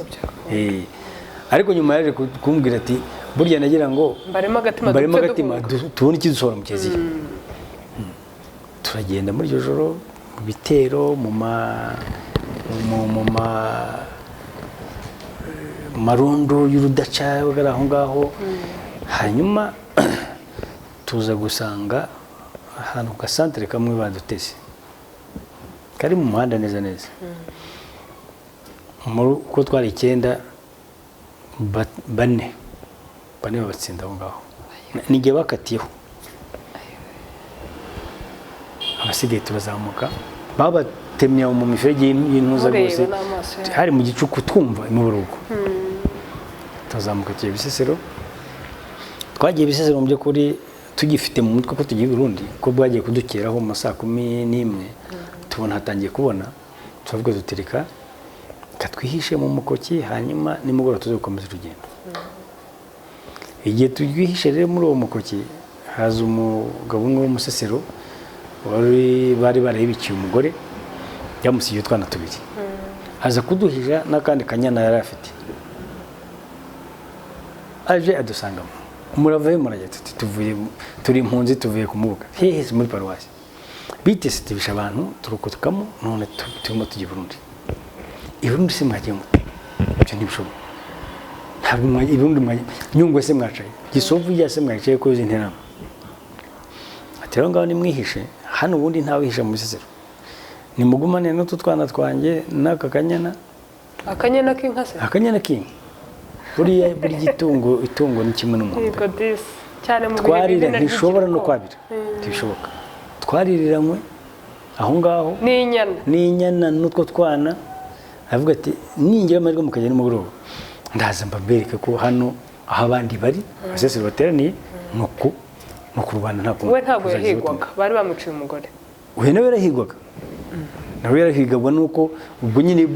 ariko nyuma yaje kumbwira ati burya nagira ngo barema agatima tubone ikidusohora mu kiliziya turagenda muri iryo joro mu bitero mu marondo y'urudaca bagara aho ngaho hanyuma tuza gusanga ahantu ka centre kamwe badutese kari mu muhanda neza neza ko twari 9 bane babatsinda aho ngaho nige bakatiyeho abasigaye turazamuka babatemya mu miferege y'intuza rwose hari mu gicuku twumva imuburugo tuzamuka kiye Bisesero twagiye Bisesero mu by'ukuri tugifite mu mutwe ko tugiye Burundi ko bwagiye kudukeraho mu masaa 11 tubona hatangiye kubona turavuga dutereka reka twihishe mu mukoki hanyuma nimugoroba tuze gukomeza urugendo. Igihe twihishe rero muri uwo mukoki haza umugabo umwe w'umusesero bari barayibikiye umugore yamusigiye utwana tubiri, aza kuduhisha n'akandi kanyana yari afite, aje adusangamo muravayo murajya turi impunzi tuvuye kumubuga hehe muri paruwasi bitese tibisha abantu turukutukamo none turimo tujya Burundi. Iburundi se mwagiye mute? Ibyo ntibishoboka. Ntabwo Iburundi mwagiye Nyungwe se mwacaye Gisovu ya se mwacaye ko izinterano. Ati rero ngaho nimwihishe hano ubundi ntawihisha mu Bisesero, nimugumane n'utu twana twanjye n'aka kanyana. Akanyana k'inka se? Akanyana k'inka buri itungo ni kimwe n'umuntu. Cyane mu twarira ntishobora no kwabira ntibishoboka. Twaririranywe aho ngaho n'inyana n'utwo twana, avuga ati ningira amahirwe mukajya nimugoroba ndaza mbabereke ko hano aho abandi bari Abasesero bateraniye no kurwana nta kumwe. We ntabwo yahigwaga, bari bamuciye umugore. We nawe yarahigwaga, nawe yarahigwaga nuko ubwo nyine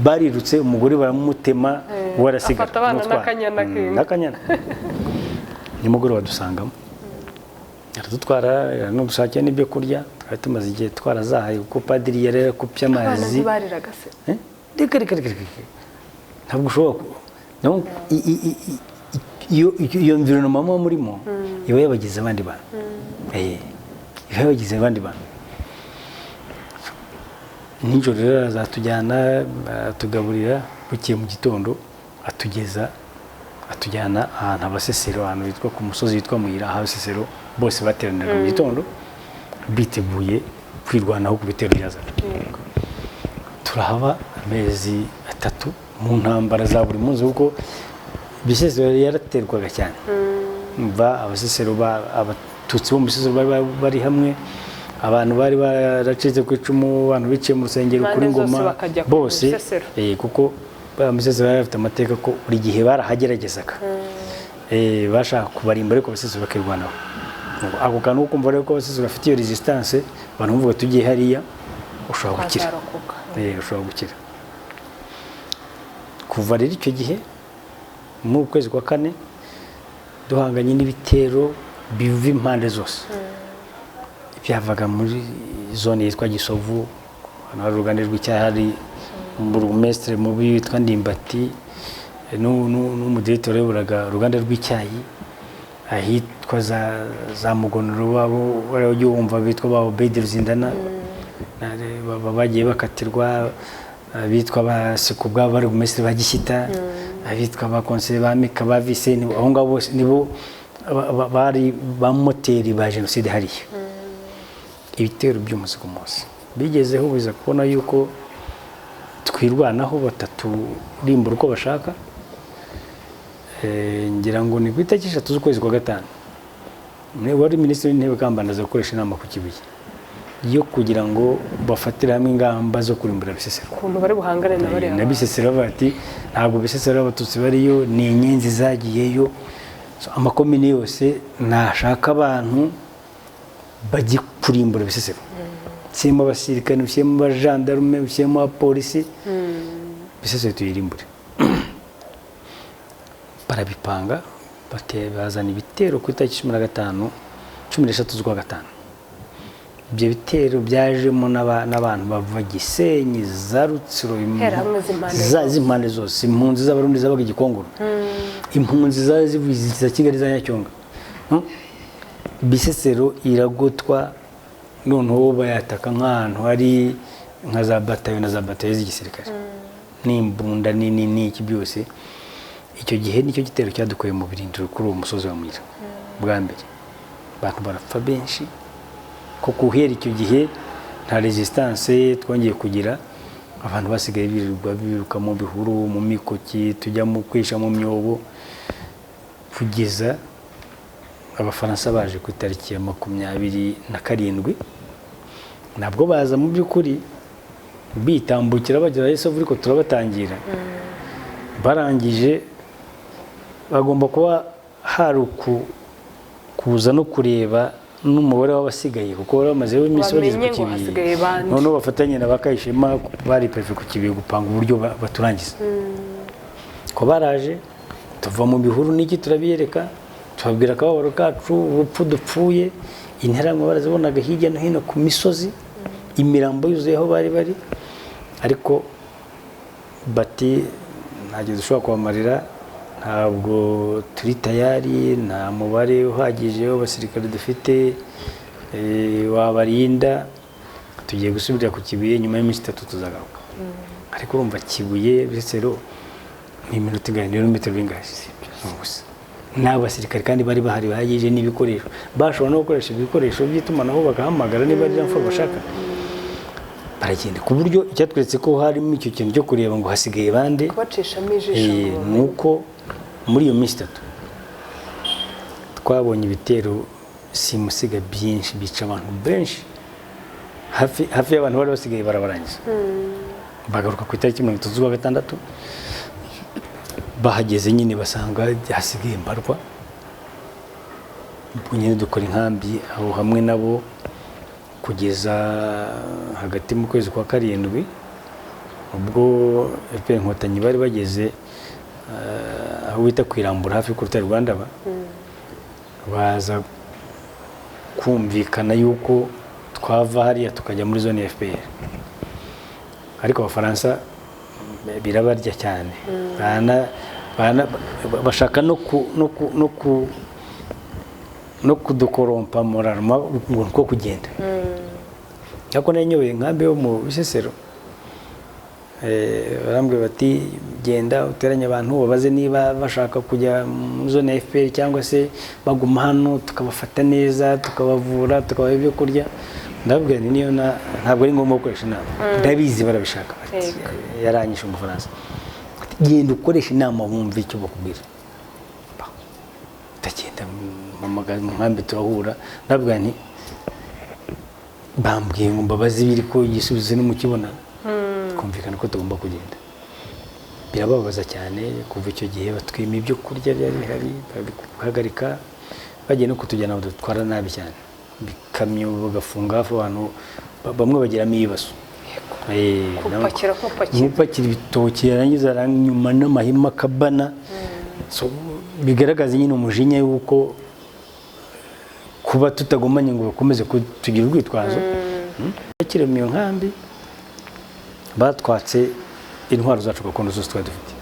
barirutse umugore baramutema warasigara afata abana n'akanyana nimugoroba dusangamo aradutwara no gushakira n'ibyo kurya. Twari tumaze igihe twarazahaye kuko padiri yari yarakupye amazi. Bariraga se? Reka ntabwo ushobora iyo environnement muba murimo iba yabagize abandi bantu, iba yabagize abandi bantu. Nijoro rero azatujyana atugaburira, bukiye mu gitondo atujyana ahantu Abasesero, ahantu bitwa ku musozi witwa Muyira, aho Abasesero bose bateraniraga mu gitondo biteguye kwirwanaho ku bitero byazaga. Turahaba amezi 3 mu ntambara za buri munsi kuko Bisesero yaraterwaga cyane. Abasesero abatutsi bo mu Bisesero bari hamwe, abantu bari baracitse ku icumu, abantu biciye mu rusengero kuri Ngoma bose, kuko Abasesero bari bafite amateka ko buri gihe barahageragezaga, bashaka kubarimba ariko Abasesero bakirwanaho. Ako kantu ukumva rero ko Abasesero bafite iyo resistance, abantu bumva tugiye hariya ushobora gukira. Ushobora gukira. Kuva rero icyo gihe mu kwezi kwa 4 duhanganye n'ibitero biva impande zose. Byavaga muri zone yitwa Gisovu, hano uruganda rw'Icyahari, burugumestre mu bitwa Ndimbati n'umudirecteur w'uraga uruganda rw'Icyayi, ahitwa za Mugonero wabo waragiye wumva bitwa babo Bedi Ruzindana, bagiye bakatirwa, bitwa basikubwa barugumestre bagishyita, abitwa ba conseiller ba Mika ba Vice, aho ngabo bose nibo bari ba moteri ba genocide hariya. Ibitero by'umunsi ku munsi bigezeho biza kubona yuko twirwanaho baturimbura uko bashaka. Ngira ngo ni ku itariki 3 z'ukwezi kwa 5 wari minisitiri w'intebe Kambanda aza gukoresha inama ku Kibuye yo kugira ngo bafatire hamwe ingamba zo kurimbura Bisesero. Ukuntu bari buhangane na bari na Bisesero bati ntabwo Bisesero abatutsi bariyo, ni inyenzi zagiyeyo. Amakomine yose nashaka abantu bajye kurimbura Bisesero. Sema abasirikare, sema abajandarume, sema abapolisi, Bisesero tuyirimbure. Barabipanga bazana ibitero ku itariki 15 13 z'ukwa 5. Ibyo bitero byajemo n'abantu bava Gisenyi, za Rutsiro, z'impande zose, impunzi z'Abarundi zabaga Igikongoro, impunzi za Kigali za Nyacyonga. Bisesero iragotwa, noneho bayataka nk'ahantu hari nka za batayo na za batayo z'igisirikare n'imbunda nini n'iki byose. Icyo gihe nicyo gitero cyadukoye mu birindiro kuri uwo musozi wa Muyira bwa mbere. Abantu barapfa benshi kuko uhera icyo gihe nta resistance twongeye kugira. Abantu basigaye biruka mu bihuru, mu mikoki, tujya mu kwisha mu myobo, kugeza Abafaransa baje ku itariki ya 27 nabwo baza mu by'ukuri bitambukira bagera Yesu ariko turabatangira. Barangije bagomba kuba hari kuza no kureba n'umubare w'abasigaye kuko bari bamazeho iminsi bageze Bamenye ku ngo Kibuye hasigaye bande. noneho bafatanye na Bakayishema bari pefe ku Kibuye gupanga uburyo baturangiza ko baraje tuva mu bihuru n'iki turabiyereka tubabwira akababaro kacu urupfu dupfuye interamwe barazibonaga hirya no hino ku misozi imirambo yuzuye aho bari bari ariko bati ntacyo dushobora kubamarira ntabwo turi tayari nta mubare uhagije w'abasirikare dufite wabarinda tugiye gusubira ku Kibuye nyuma y'iminsi 3 tuzagaruka ariko urumva Kibuye Bisesero ni iminota igana n'ibirometero bingahe gusa n'abasirikare kandi bari bahari bahagije n'ibikoresho bashobora no gukoresha ibikoresho by'itumanaho bagahamagara niba ari info bashaka baragenda ku buryo icyatweretse ko harimo icyo kintu cyo kureba ngo hasigaye bande kubacishamo ijisho nuko muri iyo minsi 3 twabonye ibitero simusiga byinshi bica abantu benshi hafi y'abantu bari basigaye barabarangiza bagaruka ku itariki 30 z'ukwa gatandatu bahageze nyine basanga hasigaye mbarwa ubwo nyine dukora inkambi aho hamwe nabo kugeza hagati mu kwezi kwa 7 ubwo FPR Inkotanyi bari bageze aho wita kwirambura hafi ku rutare Rwanda baza kumvikana yuko twava hariya tukajya muri zone ya FPR ariko abafaransa birabarya cyane bashaka no kudukorompa moralma ko kugenda ariko nanyoye nkambe yo mu Bisesero barambwe bati genda uteranye abantu babaze niba bashaka kujya mu zone ya FPR cyangwa se baguma hano tukabafata neza tukabavura tukabaha ibyo kurya ndabwira ni niyo ntabwo ari ngombwa gukoresha inama ndabizi barabishaka yaranyishe umufaransa genda ukoresha inama wumva icyo bakubwira ndagenda mu nkambi turahura ndabwira nti bambwiye ngo mbabazi biri ko igisubizo ni mu kibona kumvikana ko tugomba kugenda birababaza cyane kuva icyo gihe batwima ibyo kurya byari bihari babihagarika bagiye no kutujyana badutwara nabi cyane bikamyo bagafunga hafi abantu bamwe bagiramo ibibazo kupakira ibitoki yarangiza nyuma n'amahima kabana bigaragaza nyine umujinya yuko kuba tutagomanye ngo bakomeze kutugira urwitwazo bakire mu nkambi batwatse intwaro zacu gakondo zose twari dufite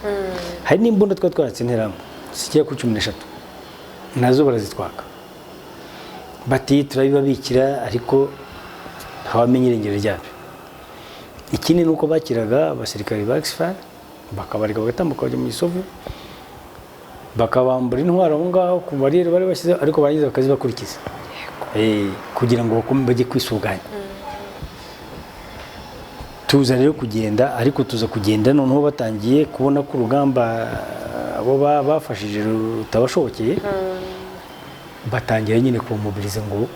hari n'imbunda twari twaratse interamo zigiye ku 13 nazo barazitwaka bati turabibabikira ariko ntawamenye irengero ryabyo ikindi nuko bakiraga abasirikari ba Exfar bakabarika bagatambuka bajya mu Gisovu bakabambura intwaro aho ngaho ku barire bari bashyize ariko barangiza bakazibakurikiza kugira ngo bajye kwisuganya tuza rero kugenda ariko tuza kugenda noneho batangiye kubona ko urugamba abo bafashije rutabashokeye batangira nyine kumubiriza ngo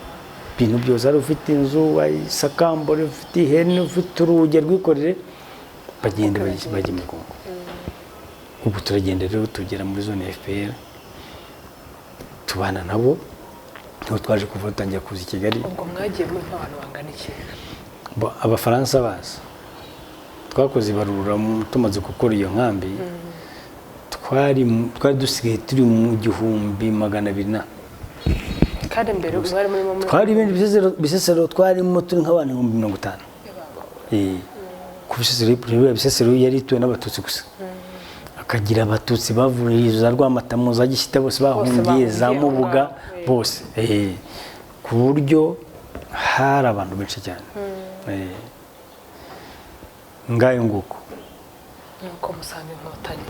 ibintu byose ari ufite inzu wayisakambore ufite ihene ufite uruge rwikorere bagenda bajya mu Kongo ubu turagenda rero tugera muri zone ya FPR tubana nabo niho twaje kuva dutangira kuza i Kigali ubwo mwagiye muri abantu bangana iki abafaransa baza twakoze ibarura tumaze gukora iyo nkambi twari dusigaye turi mu 1200 kandi mbere bari muri twari ibindi Bisesero twarimo turi nk'abantu 50 ku Bisesero yari ituwe n'abatutsi gusa akagira abatutsi bavuririza za Rwamatamu za Gishyita bose bahungiye za Mubuga bose ku buryo hari abantu benshi cyane ngayo nguko nuko musanga inkotanyi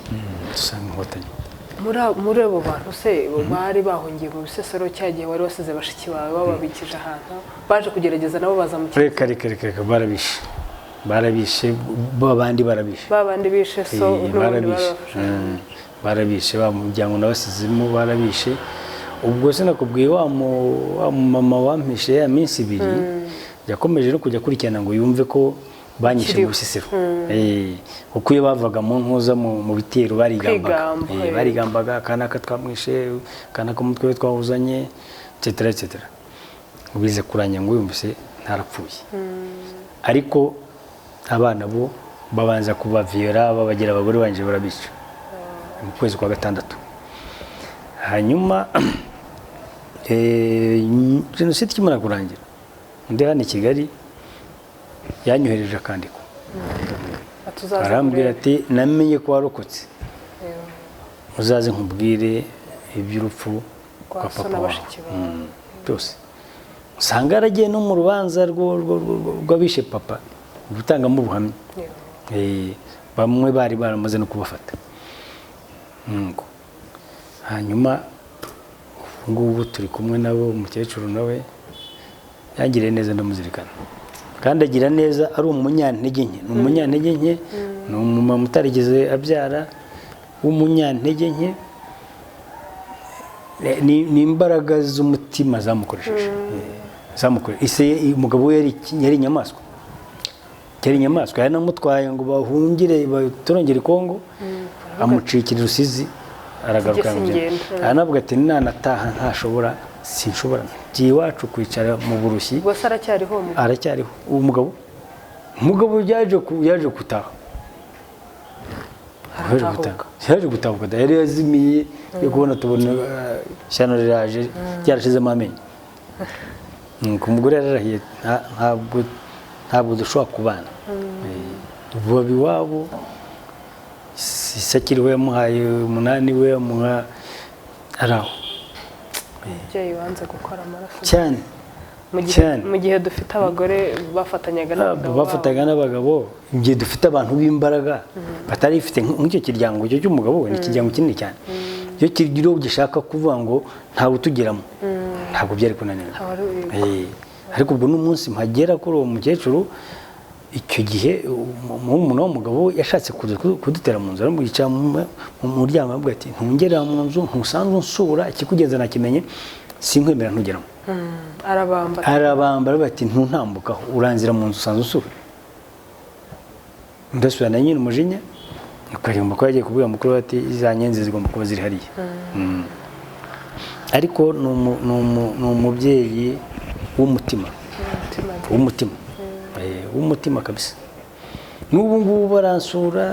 dusanga inkotanyi muri abo bantu se bari bahungiye mu Bisesero cyagiye wari wasize bashiki bawe bababikije ahantu baje kugerageza nabo baza mu reka barabishe babandi bishe so barabishe bamujyango nabasizemo barabishe ubwo se nakubwiye wa mama wampishe ya minsi 2 yakomeje no kujya kurikirana ngo yumve ko banyishe mu Bisesero uko iyo bavaga mu nkuza mu bitero barigambaga kanaka twamwishe kanaka umutwe twahuzanye etc etc bize kurangira ngo yumvise ntarapfuye ariko abana bo babanza kubaviyora babagira abagore banje barabica mu kwezi kwa gatandatu hanyuma jenoside ikimara kurangira ndi hano i Kigali yanyohereje akandiko arambwira ati namenye ko warokotse uzaze nkubwire iby'urupfu kwa papa wawe byose usanga yaragiye no mu rubanza rw'abishe papa gutangamo ubuhamya bamwe bari baramaze no kubafata hanyuma ngubu turi kumwe nabo umukecuru nawe yagiriye neza ndamuzirikana kandi agira neza ari umunyantege nke ni umunyantege nke ni umumama utarigeze abyara w'umunyantege nke ni imbaraga z'umutima zamukoresheje umugabo we yari inyamaswa yaranamutwaye ngo bahungire baturongere Kongo amucikira Rusizi aragaruka aranavuga ati nanataha sinshobora ngiye iwacu kwicara mu burushyi gusa aracyariho umugabo yaje gutaha yaje gutaha yari yazimiye yo kubona tubona ishyano riraje ryarashizemo amenyo umugore yararahiye ntabwo dushobora kubana vuba iwabo isakiriwe yamuhaye 8 we amuha araho umubyeyi wanze gukora amaraso cyane mu gihe dufite abagore bafatanyaga n'abagabo igihe dufite abantu b'imbaraga batari bifite nk'icyo kiryango cy'umugabo we ni ikiryango kinini cyane iyo kigira gishaka kuvuga ngo ntawe utugeramo ntabwo byari kunanira ariko ubwo n'umunsi mpagera kuri uwo mukecuru icyo gihe umuntu w'umugabo yashatse kudutera mu nzu aramuyicara mu muryango avuga ati ntungera mu nzu ntusanzwe unsura ikikugenza nakimenye sinkwemera ntugeramo arabambara bati ntuntambukaho uranzira mu nzu usanzwe usura ndasubirana nyine umujinya ukareba ko yagiye kubwira mukuru ati za nyenzi zigomba kuba ziri hariya ariko ni umubyeyi w'umutima kabisa n'ubu ngubu baransura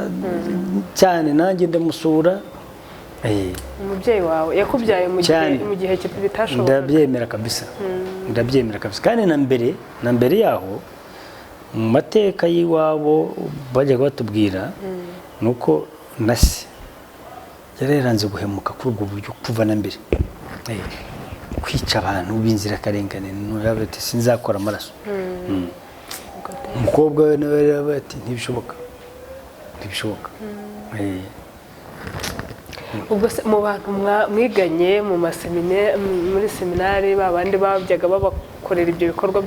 cyane nanjye ndamusura umubyeyi wawe yakubyaye mu gihe bitashoboka ndabyemera kabisa kandi na mbere yaho mu mateka y'iwabo bajyaga batubwira nuko na se yararanze guhemuka kuri ubwo buryo kuva na mbere kwica abantu b'inzirakarengane ati sinzakora amaraso umukobwa we nawe yaravuga ati ntibishoboka ubwo se mu bantu mwiganye muri seminari babandi babyaga babakorera ibyo bikorwa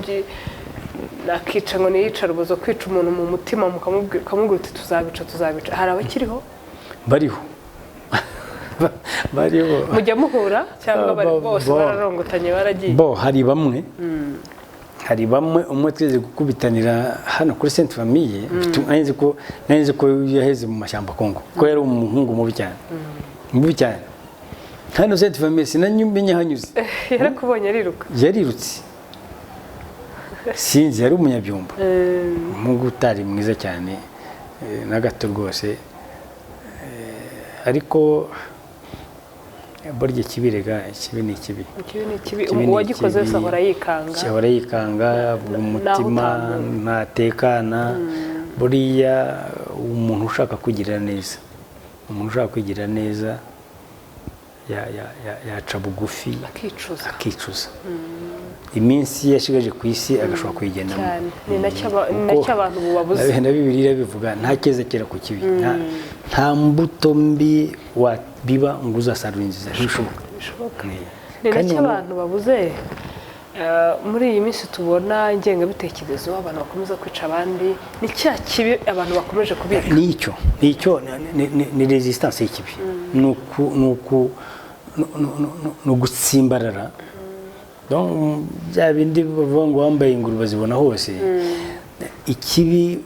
nakica ngo niyicara ubuzo kwica umuntu mu mutima mukamubwira uti tuzabica hari abakiriho bariho mujya muhura cyangwa bose bararongotanye baragiye hari bamwe umwe tweze gukubitanira hano kuri Sainte Famille nzi ko yaheze mu mashyamba Kongo ko yari umuhungu mubi cyane hano Sainte Famille sinanyumenye hanyuze yarakubonye yarirutse sinzi yari umunyabyumba umuhungu utari mwiza cyane na gato rwose ariko burya ikibirega ikibi ni ikibi uwagikoze wese ahora yikanga umutima ntatekana buriya umuntu ushaka kwigirira neza yaca bugufi akicuza iminsi yashigaje ku isi agashobora kuyigendamo ni nacyo abantu babuze na Bibiliya bivuga nta keza kera ku kibi nta mbuto mbi wabiba ngo uzasarura inziza bishoboka ni nacyo abantu babuze muri iyi minsi tubona ingengabitekerezo abantu bakomeza kwica abandi ni cya kibi abantu bakomeje kubika nicyo ni resistance y'ikibi ni ugutsimbarara bya bindi bavuga ngo wambaye ingurube bazibona hose ikibi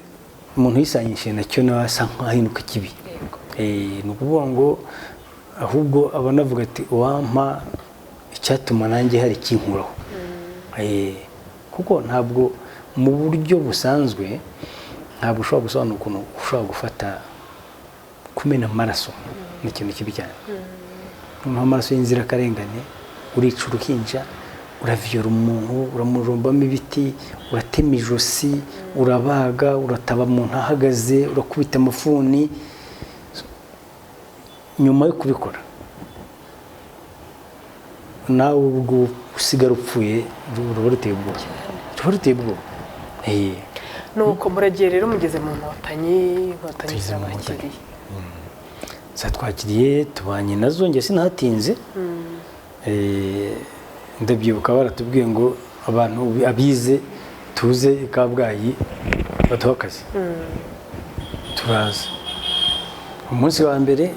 umuntu yisanyishije nacyo nawe asa nk'ahinduka ikibi ni ukuvuga ngo ahubwo abanavuga ati wampa icyatuma nanjye hari ikinkuraho kuko ntabwo mu buryo busanzwe ntabwo ushobora gusobanura ukuntu ushobora gufata kumena amaraso ni ikintu kibi cyane. Noneho amaraso y'inzirakarengane, urica uruhinja, uraviyora umuntu, uramujombamo ibiti, uratema ijosi, urabaga, urataba umuntu ahagaze, urakubita amafuni. Nyuma yo kubikora nawe ubwo usigara upfuye, ruba ruteye ubwoba. Nuko muragiye rero mugeze mu Nkotanyi zirabakiriye. Zatwakiriye, tubanye nazo, njye sinahatinze. Ndabyibuka baratubwiye ngo abantu abize tuze i Kabgayi baduha akazi. Turaza. Umunsi wa mbere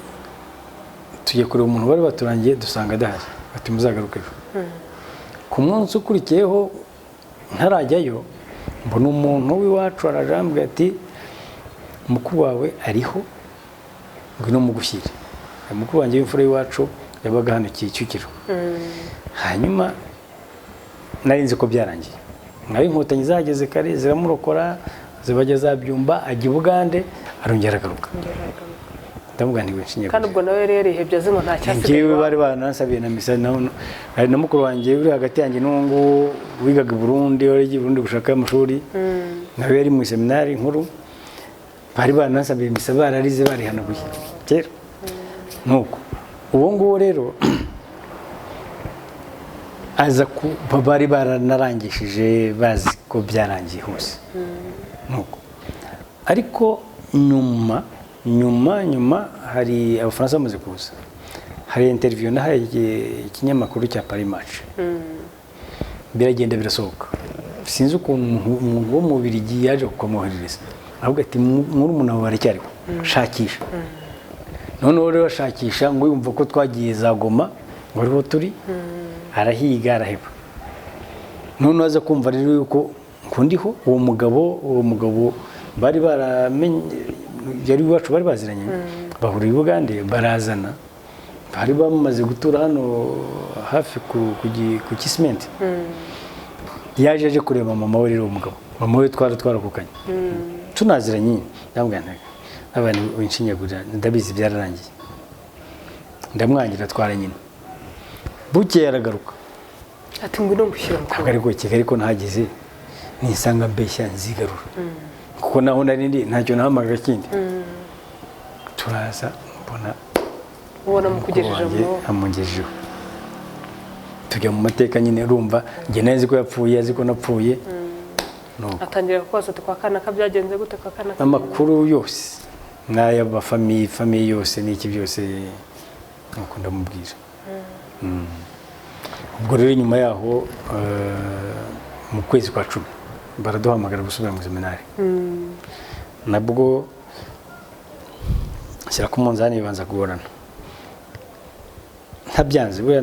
tugiye kureba umuntu bari baturangiye, dusanga adahari, ati muzagaruke ejo. Ku munsi ukurikiyeho ntarajyayo, mbona umuntu w'iwacu arajambwe ati mukuru wawe ariho, ngwino mugushyire. Mukuru wanjye w'imfura y'iwacu yabaga hano Kicukiro. Hanyuma nari nzi ko byarangiye, nawe Inkotanyi zageze kare ziramurokora, zibajya Zabyumba, ajya i Bugande, arongera agaruka. Ndamubwira nti wishinye. Kandi ubwo nawe rero yarihebye azi ngo nta cyasigaye. Njyewe bari banasabiye na misa, hari na mukuru wanjye uri hagati yanjye n'uwo wigaga i Burundi, wari i Burundi gushaka amashuri, nawe yari mu seminari nkuru, bari banasabiye misa, bararize, barihanaguye kera. Nuko uwo nguwo rero aza bari baranarangishije bazi ko byarangiye hose. Nuko ariko nyuma hari Abafaransa bamaze kuza, hari interview nahaye ikinyamakuru cya Paris Match, biragenda birasohoka. Sinzi ukuntu umuntu wo mu Bubiligi yaje kukamwoherereza, ahubwo ati murumuna wawe aracyariho, shakisha. Noneho rero ashakisha ngo yumva ko twagiye za Goma, ngo ariho turi, arahiga araheba. Noneho aza kumva rero yuko nkundiho, uwo mugabo bari baramenye, yari iwacu bari baziranye, bahuriye i Bugande, barazana, bari bamaze gutura hano hafi ku Kisimenti. Yaje aje kureba mama we rero umugabo, mama we twarakukanye, tunaziranye. Ndamubwira abantu winshinyagurira, ndabizi byararangiye, ndamwangira twara nyine. Bukeye aragaruka ati ngwino ngushyira mu Kigali. Ariko Kigali ko nahageze nisanga mbeshya nzigarura, kuko naho nari ndi ntacyo nahamagaga kindi. Turaza mbona mukugejejeho, amungejejeho, tujya mu mateka nyine, urumva njye nazi ko yapfuye, azi ko napfuye. Atangira kubaza ati kwa kana kabyagenze gute, kwa kana amakuru yose n'aya famiye yose n'iki byose nuko ndamubwira. Ubwo rero nyuma yaho mu kwezi kwa 10 baraduhamagara gusubira mu seminari. Nabwo shyira ku munzani bibanza kugorana, ntabyanze. Buriya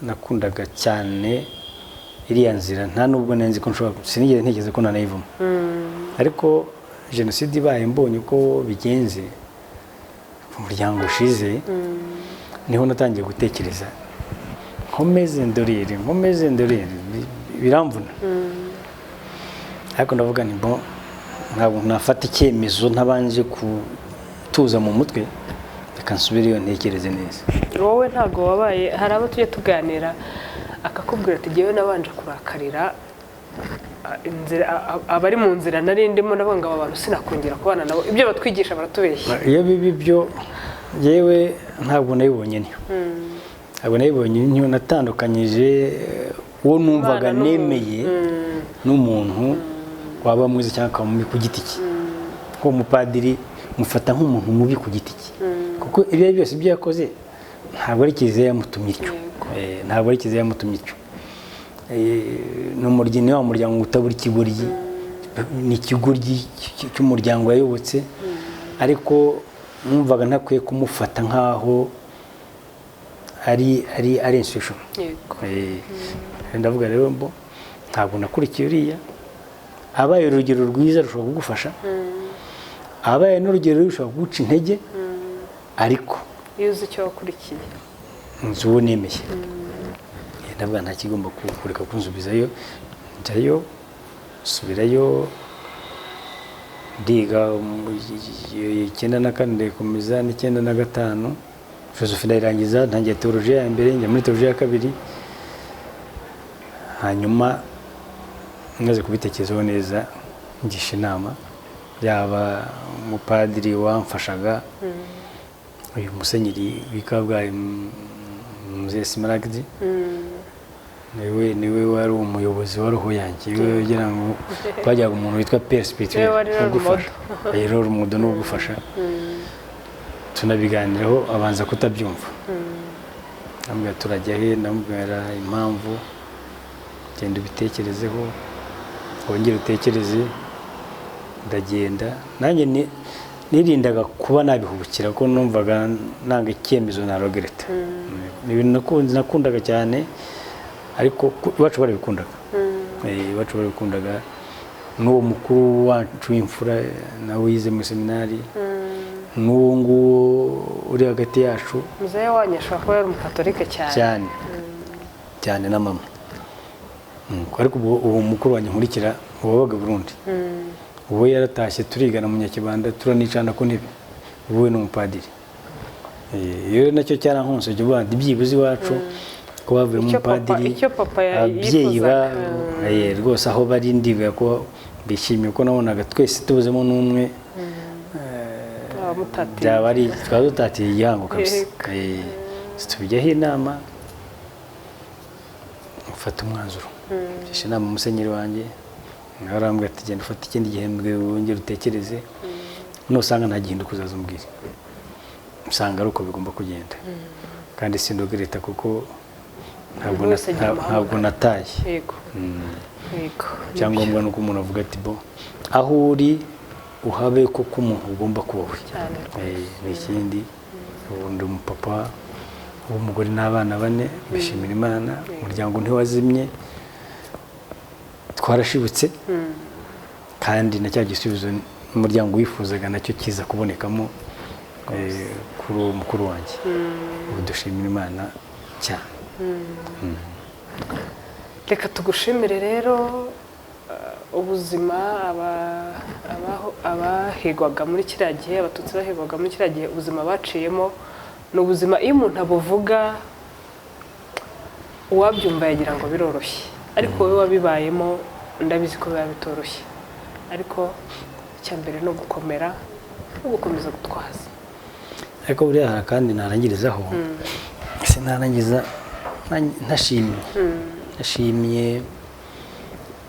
nakundaga cyane iriya nzira, nta nubwo nenzi ko nshobora, sinigeze ntekereza ko nanayivamo. Ariko jenoside ibaye mbonye uko bigenze, umuryango ushize, niho natangiye gutekereza, nkomeze ndorere biramvuna. Ariko ndavuga ni bon, ntabwo nafata icyemezo ntabanje kutuza mu mutwe, reka nsubire iyo ntekereze neza. Wowe ntabwo wabaye, hari abo tujye tuganira akakubwira ati jyewe nabanje kurakarira abari mu nzira nari ndimo, ndavuga ngo aba bantu sinakongera kubana nabo, ibyo batwigisha baratubeshya. Iyo bibi byo yewe ntabwo nabibonye niyo, ntabwo nabibonye niyo. Natandukanyije uwo numvaga nemeye n'umuntu waba mwiza cyangwa akaba mubi ku giti cye. Ko umupadiri mufata nk'umuntu mubi ku giti cye, kuko ibyo byose ibyo yakoze ntabwo ari Kiliziya yamutumye icyo, ntabwo ari Kiliziya yamutumye icyo. Ni wa muryango utabura ikigoryi, ni ikigoryi cy'umuryango yayobotse, ariko numvaga ntakwiye kumufata nk'aho ari institution. Ndavuga rero mbo ntabwo nakurikiye uriya. Abaye urugero rwiza rushobora kugufasha, abaye n'urugero rushobora kuguca intege, ariko iyo uzi icyo wakurikiye nzi uwo nemeye. Ndavuga nta kigomba kureka kunsubizayo, njyayo subirayo ndiga 94 komeza 95 filozofi ndayirangiza ntangiye teologiya ya mbere njya muri teologiya ya kabiri hanyuma maze kubitekerezaho neza ngisha inama yaba umupadiri wamfashaga uyu musenyeri w'Ikabwayi Mzee Smaragdi niwe wari umuyobozi wa roho yanjye we ugira ngo twajyaga umuntu witwa perspective ugufasha rero umudo no gufasha tunabiganiraho abanza kutabyumva ambwira turajya he ndamubwira impamvu genda ubitekerezeho wongere utekereze ndagenda nanjye nirindaga kuba nabihubukira ko numvaga nanga icyemezo na regrette ni ibintu nakundaga cyane ariko iwacu barabikundaga iwacu barabikundaga n'uwo mukuru wacu w'imfura nawe yize mu seminari n'uwo nguwo uri hagati yacu muzehe wanyu ashobora kuba yari umukatolike cyane na mama ariko uwo mukuru wanyu nkurikira wabaga Burundi uwo yaratashye turigana mu Nyakibanda turanicana ku ntebe uwo ni umupadiri iyo nacyo cyarankonse cyo bandi byibuze iwacu ko bavuye mu padiri icyo papa abyeyi ba rwose aho bari ndiga ko bishimiye ko nabonaga twese tubuzemo n'umwe byaba ari twaba dutatiye igihango kabisa tubijyaho inama ufata umwanzuro gisha inama umusenyeri wanjye arambwira ati genda ufate ikindi gihembwe wongere utekereze nusanga nta gihinduka uzaza umbwire usanga ari uko bigomba kugenda kandi sindogereta kuko ntabwo nataye icyangombwa ni uko umuntu avuga ati bo aho uri uhabe kuko umuntu ugomba kuba we ni ikindi ubundi umupapa w'umugore n'abana 4 bishimira Imana umuryango ntiwazimye twarashibutse kandi na cya gisubizo umuryango wifuzaga nacyo kiza kubonekamo kuri uwo mukuru wanjye ubu dushimira Imana cyane reka tugushimire rero ubuzima abahigwaga muri kiriya gihe abatutsi bahigwaga muri kiriya gihe ubuzima baciyemo ni ubuzima iyo umuntu abuvuga uwabyumva yagira ngo biroroshye ariko wowe wabibayemo ndabizi ko biba bitoroshye ariko icyambere no gukomera no gukomeza gutwaza ariko buriya hari kandi narangirizaho sinarangiza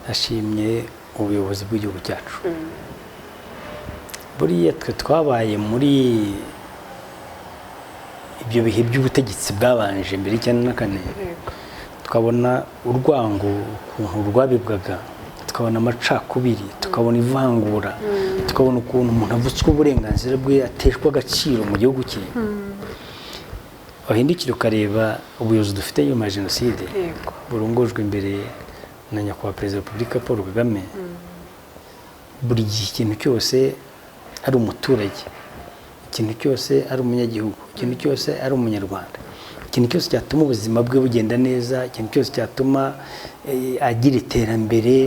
ntashimye ubuyobozi bw'igihugu cyacu buriya twe twabaye muri ibyo bihe by'ubutegetsi bwabanje mbere y'94 tukabona urwango ukuntu rwabibwaga tukabona amacakubiri tukabona ivangura tukabona ukuntu umuntu avutswe uburenganzira bwe ateshwa agaciro mu gihugu cye wahindukira ukareba ubuyobozi dufite nyuma ya jenoside burongojwe imbere na nyakubahwa perezida wa repubulika Paul Kagame buri gihe ikintu cyose ari umuturage ikintu cyose ari umunyagihugu ikintu cyose ari umunyarwanda ikintu cyose cyatuma ubuzima bwe bugenda neza ikintu cyose cyatuma agira iterambere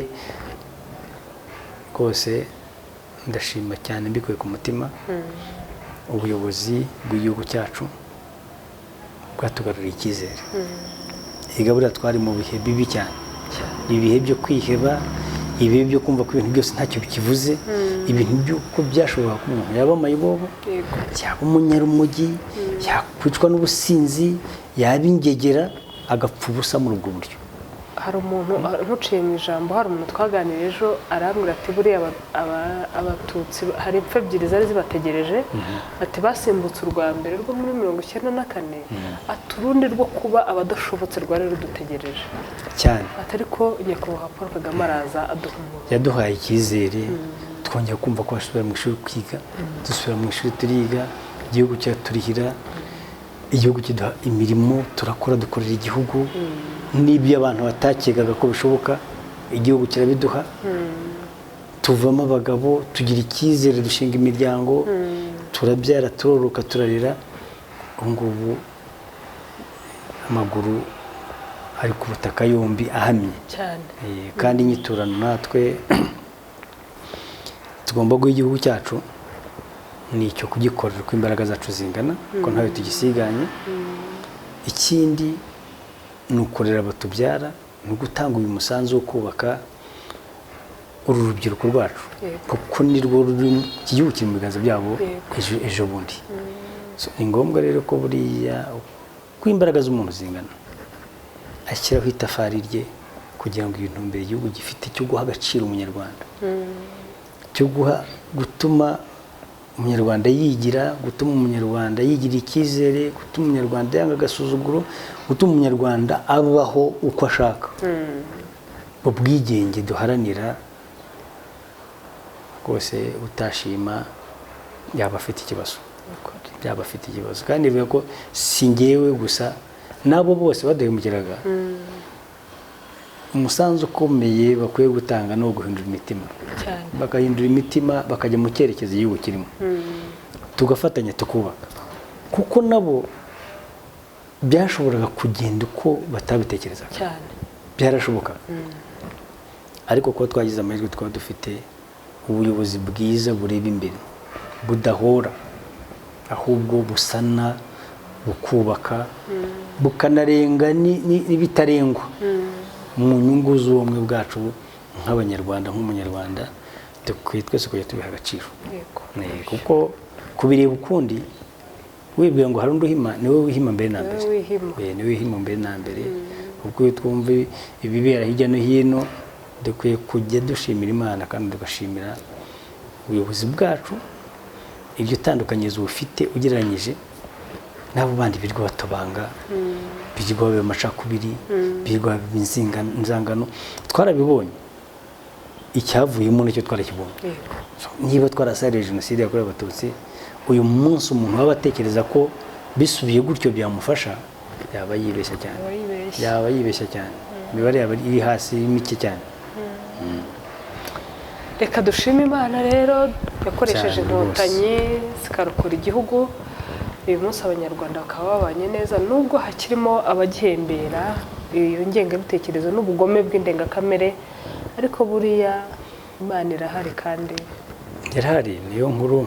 rwose ndashima cyane mbikuye ku mutima ubuyobozi bw'igihugu cyacu bwatugaruriye icyizere buriya twari mu bihe bibi cyane ibihe byo kwiheba ibihe byo kumva ko ibintu byose ntacyo bikivuze ibintu by'uko byashoboka ko umuntu yaba amayibobo yaba umunyarumogi yakwicwa n'ubusinzi yaba ingegera agapfa ubusa muri ubwo buryo hari umuntu ntuciye mu ijambo hari umuntu twaganiriye ejo arambwira ati buriya abatutsi hari impfu ebyiri zari zibategereje ati basimbutse urwa mbere rwo muri 94 ati urundi rwo kuba abadashobotse rwari rudutegereje cyane atari ko nyakubahwa Paul Kagame araza aduha yaduhaye icyizere twongera kumva ko basubira mu ishuri kwiga dusubira mu ishuri turiga igihugu cyaturihira igihugu kiduha imirimo turakora dukorera igihugu n'ibyo abantu batakegaga ko bishoboka igihugu kirabiduha tuvamo abagabo tugira icyizere dushinga imiryango turabyara turoroka turarira ngubu amaguru ari ku butaka yombi ahamye cyane kandi inyiturano natwe tugomba guha igihugu cyacu ni icyo kugikorera uko imbaraga zacu zingana ko ntawe tugisiganye. Ikindi ni ukorera abatubyara, ni ugutanga uyu musanzu wo kubaka uru rubyiruko rwacu kuko nirwo iki gihugu kiri mu biganza byabo ejo bundi. Ni ngombwa rero ko buriya ko imbaraga z'umuntu zingana ashyiraho itafari rye kugira ngo ibintu mbere igihugu gifite cyo guha agaciro umunyarwanda, cyo gutuma umunyarwanda yigira, gutuma umunyarwanda yigira icyizere, gutuma umunyarwanda yanga agasuzuguro, gutuma umunyarwanda abaho uko ashaka. Ubwigenge duharanira rwose utashima yaba afite ikibazo, yaba afite ikibazo. Kandi bivuga ko si njyewe gusa, nabo bose badahemukiraga. Umusanzu ukomeye bakwiye gutanga no guhindura imitima, bakahindura imitima bakajya mu cyerekezo igihugu kirimo, tugafatanya tukubaka, kuko nabo byashoboraga kugenda uko batabitekerezaga, byarashoboka. Ariko kuba twagize amahirwe twaba dufite ubuyobozi bwiza bureba imbere, budahora, ahubwo busana, bukubaka, bukanarenga n'ibitarengwa mu nyungu z'ubumwe bwacu nk'abanyarwanda, nk'umunyarwanda dukwiye twese kujya tubiha agaciro. Kuko kubireba ukundi wibwira ngo hari undi uhima, niwe wihima mbere na mbere, niwe wihima mbere na mbere. Ubwo iyo twumva ibibera hirya no hino dukwiye kujya dushimira Imana kandi tugashimira ubuyobozi bwacu iryo tandukanyirizo bufite ugereranyije n'abo bandi birirwa batobanga, birirwa babe amacakubiri, birirwa inzangano. Twarabibonye, icyavuyemo nicyo twarakibonye. Niba twarasariye jenoside yakorewe Abatutsi, uyu munsi umuntu waba atekereza ko bisubiye gutyo byamufasha, yaba yibeshya cyane, yaba yibeshya cyane. Imibare yaba iri hasi mike cyane. Reka dushime Imana rero yakoresheje inkotanyi zikarokora igihugu. Uyu munsi abanyarwanda bakaba babanye neza, nubwo hakirimo abagihembera iyo ngengabitekerezo n'ubugome bw'indengakamere, ariko buriya Imana irahari kandi irahari. Niyo nkuru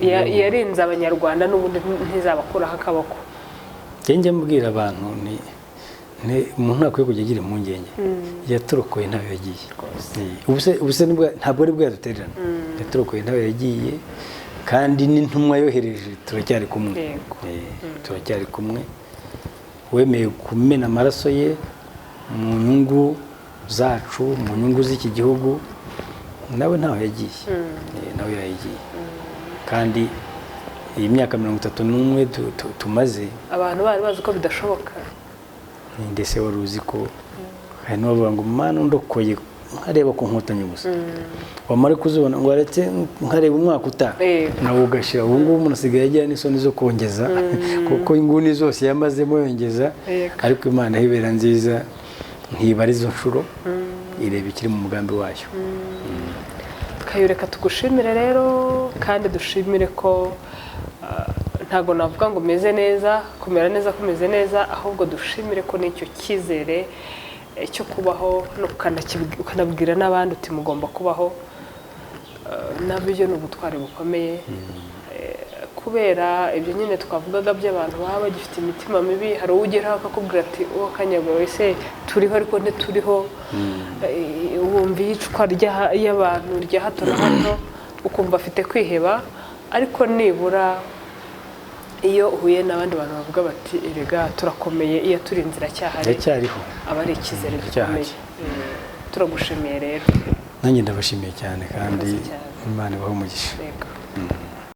yarinze abanyarwanda n'ubundi ntizabakuraho akaboko. Njye mbwira abantu umuntu ntakwiye kujya agira impungenge, yaturokoye ntawe yagiye. Ubuse ntabwo ari bwo yadutererana, yaturokoye ntawe yagiye, kandi n'intumwa yohereje turacyari kumwe. Turacyari kumwe. Wemeye kumena amaraso ye mu nyungu zacu, mu nyungu z'iki gihugu, nawe ntawe yagiye, nawe yagiye. Kandi iyi myaka 31 tumaze, abantu bari bazi ko bidashoboka. Ndetse wari uzi ko hari n'abavuga ngo Mana ndokoye nkareba ku nkotanyi gusa, wamara kuzibona ngo aretse nkareba umwaka utaha, nawe ugashira. Ubu ngubu umuntu asigaye agira n'isoni zo kongeza, kuko inguni zose yamazemo yongeza. Ariko Imana ihibera nziza, ntibara izo nshuro, ireba ikiri mu mugambi wayo. Reka tugushimire rero, kandi dushimire ko ntago navuga ngo meze neza, kumera neza kumeze neza, ahubwo dushimire ko n'icyo cyizere cyo kubaho no ukanabwira n'abandi uti mugomba kubaho, nabyo ni ubutwari bukomeye. Kubera ibyo nyine twavugaga by'abantu baba bagifite imitima mibi, hari ugeraho akakubwira ati uwo kanyagwa wese turiho ariko ntituriho, wumva iyicwa y'abantu rya hato na hato ukumva afite kwiheba. Ariko nibura iyo uhuye n'abandi bantu bavuga bati erega turakomeye, iyo turi inzira cyahariho, aba ari icyizere gikomeye. Turagushimiye rero. Nanjye ndabashimiye cyane, kandi Imana ibahe umugisha.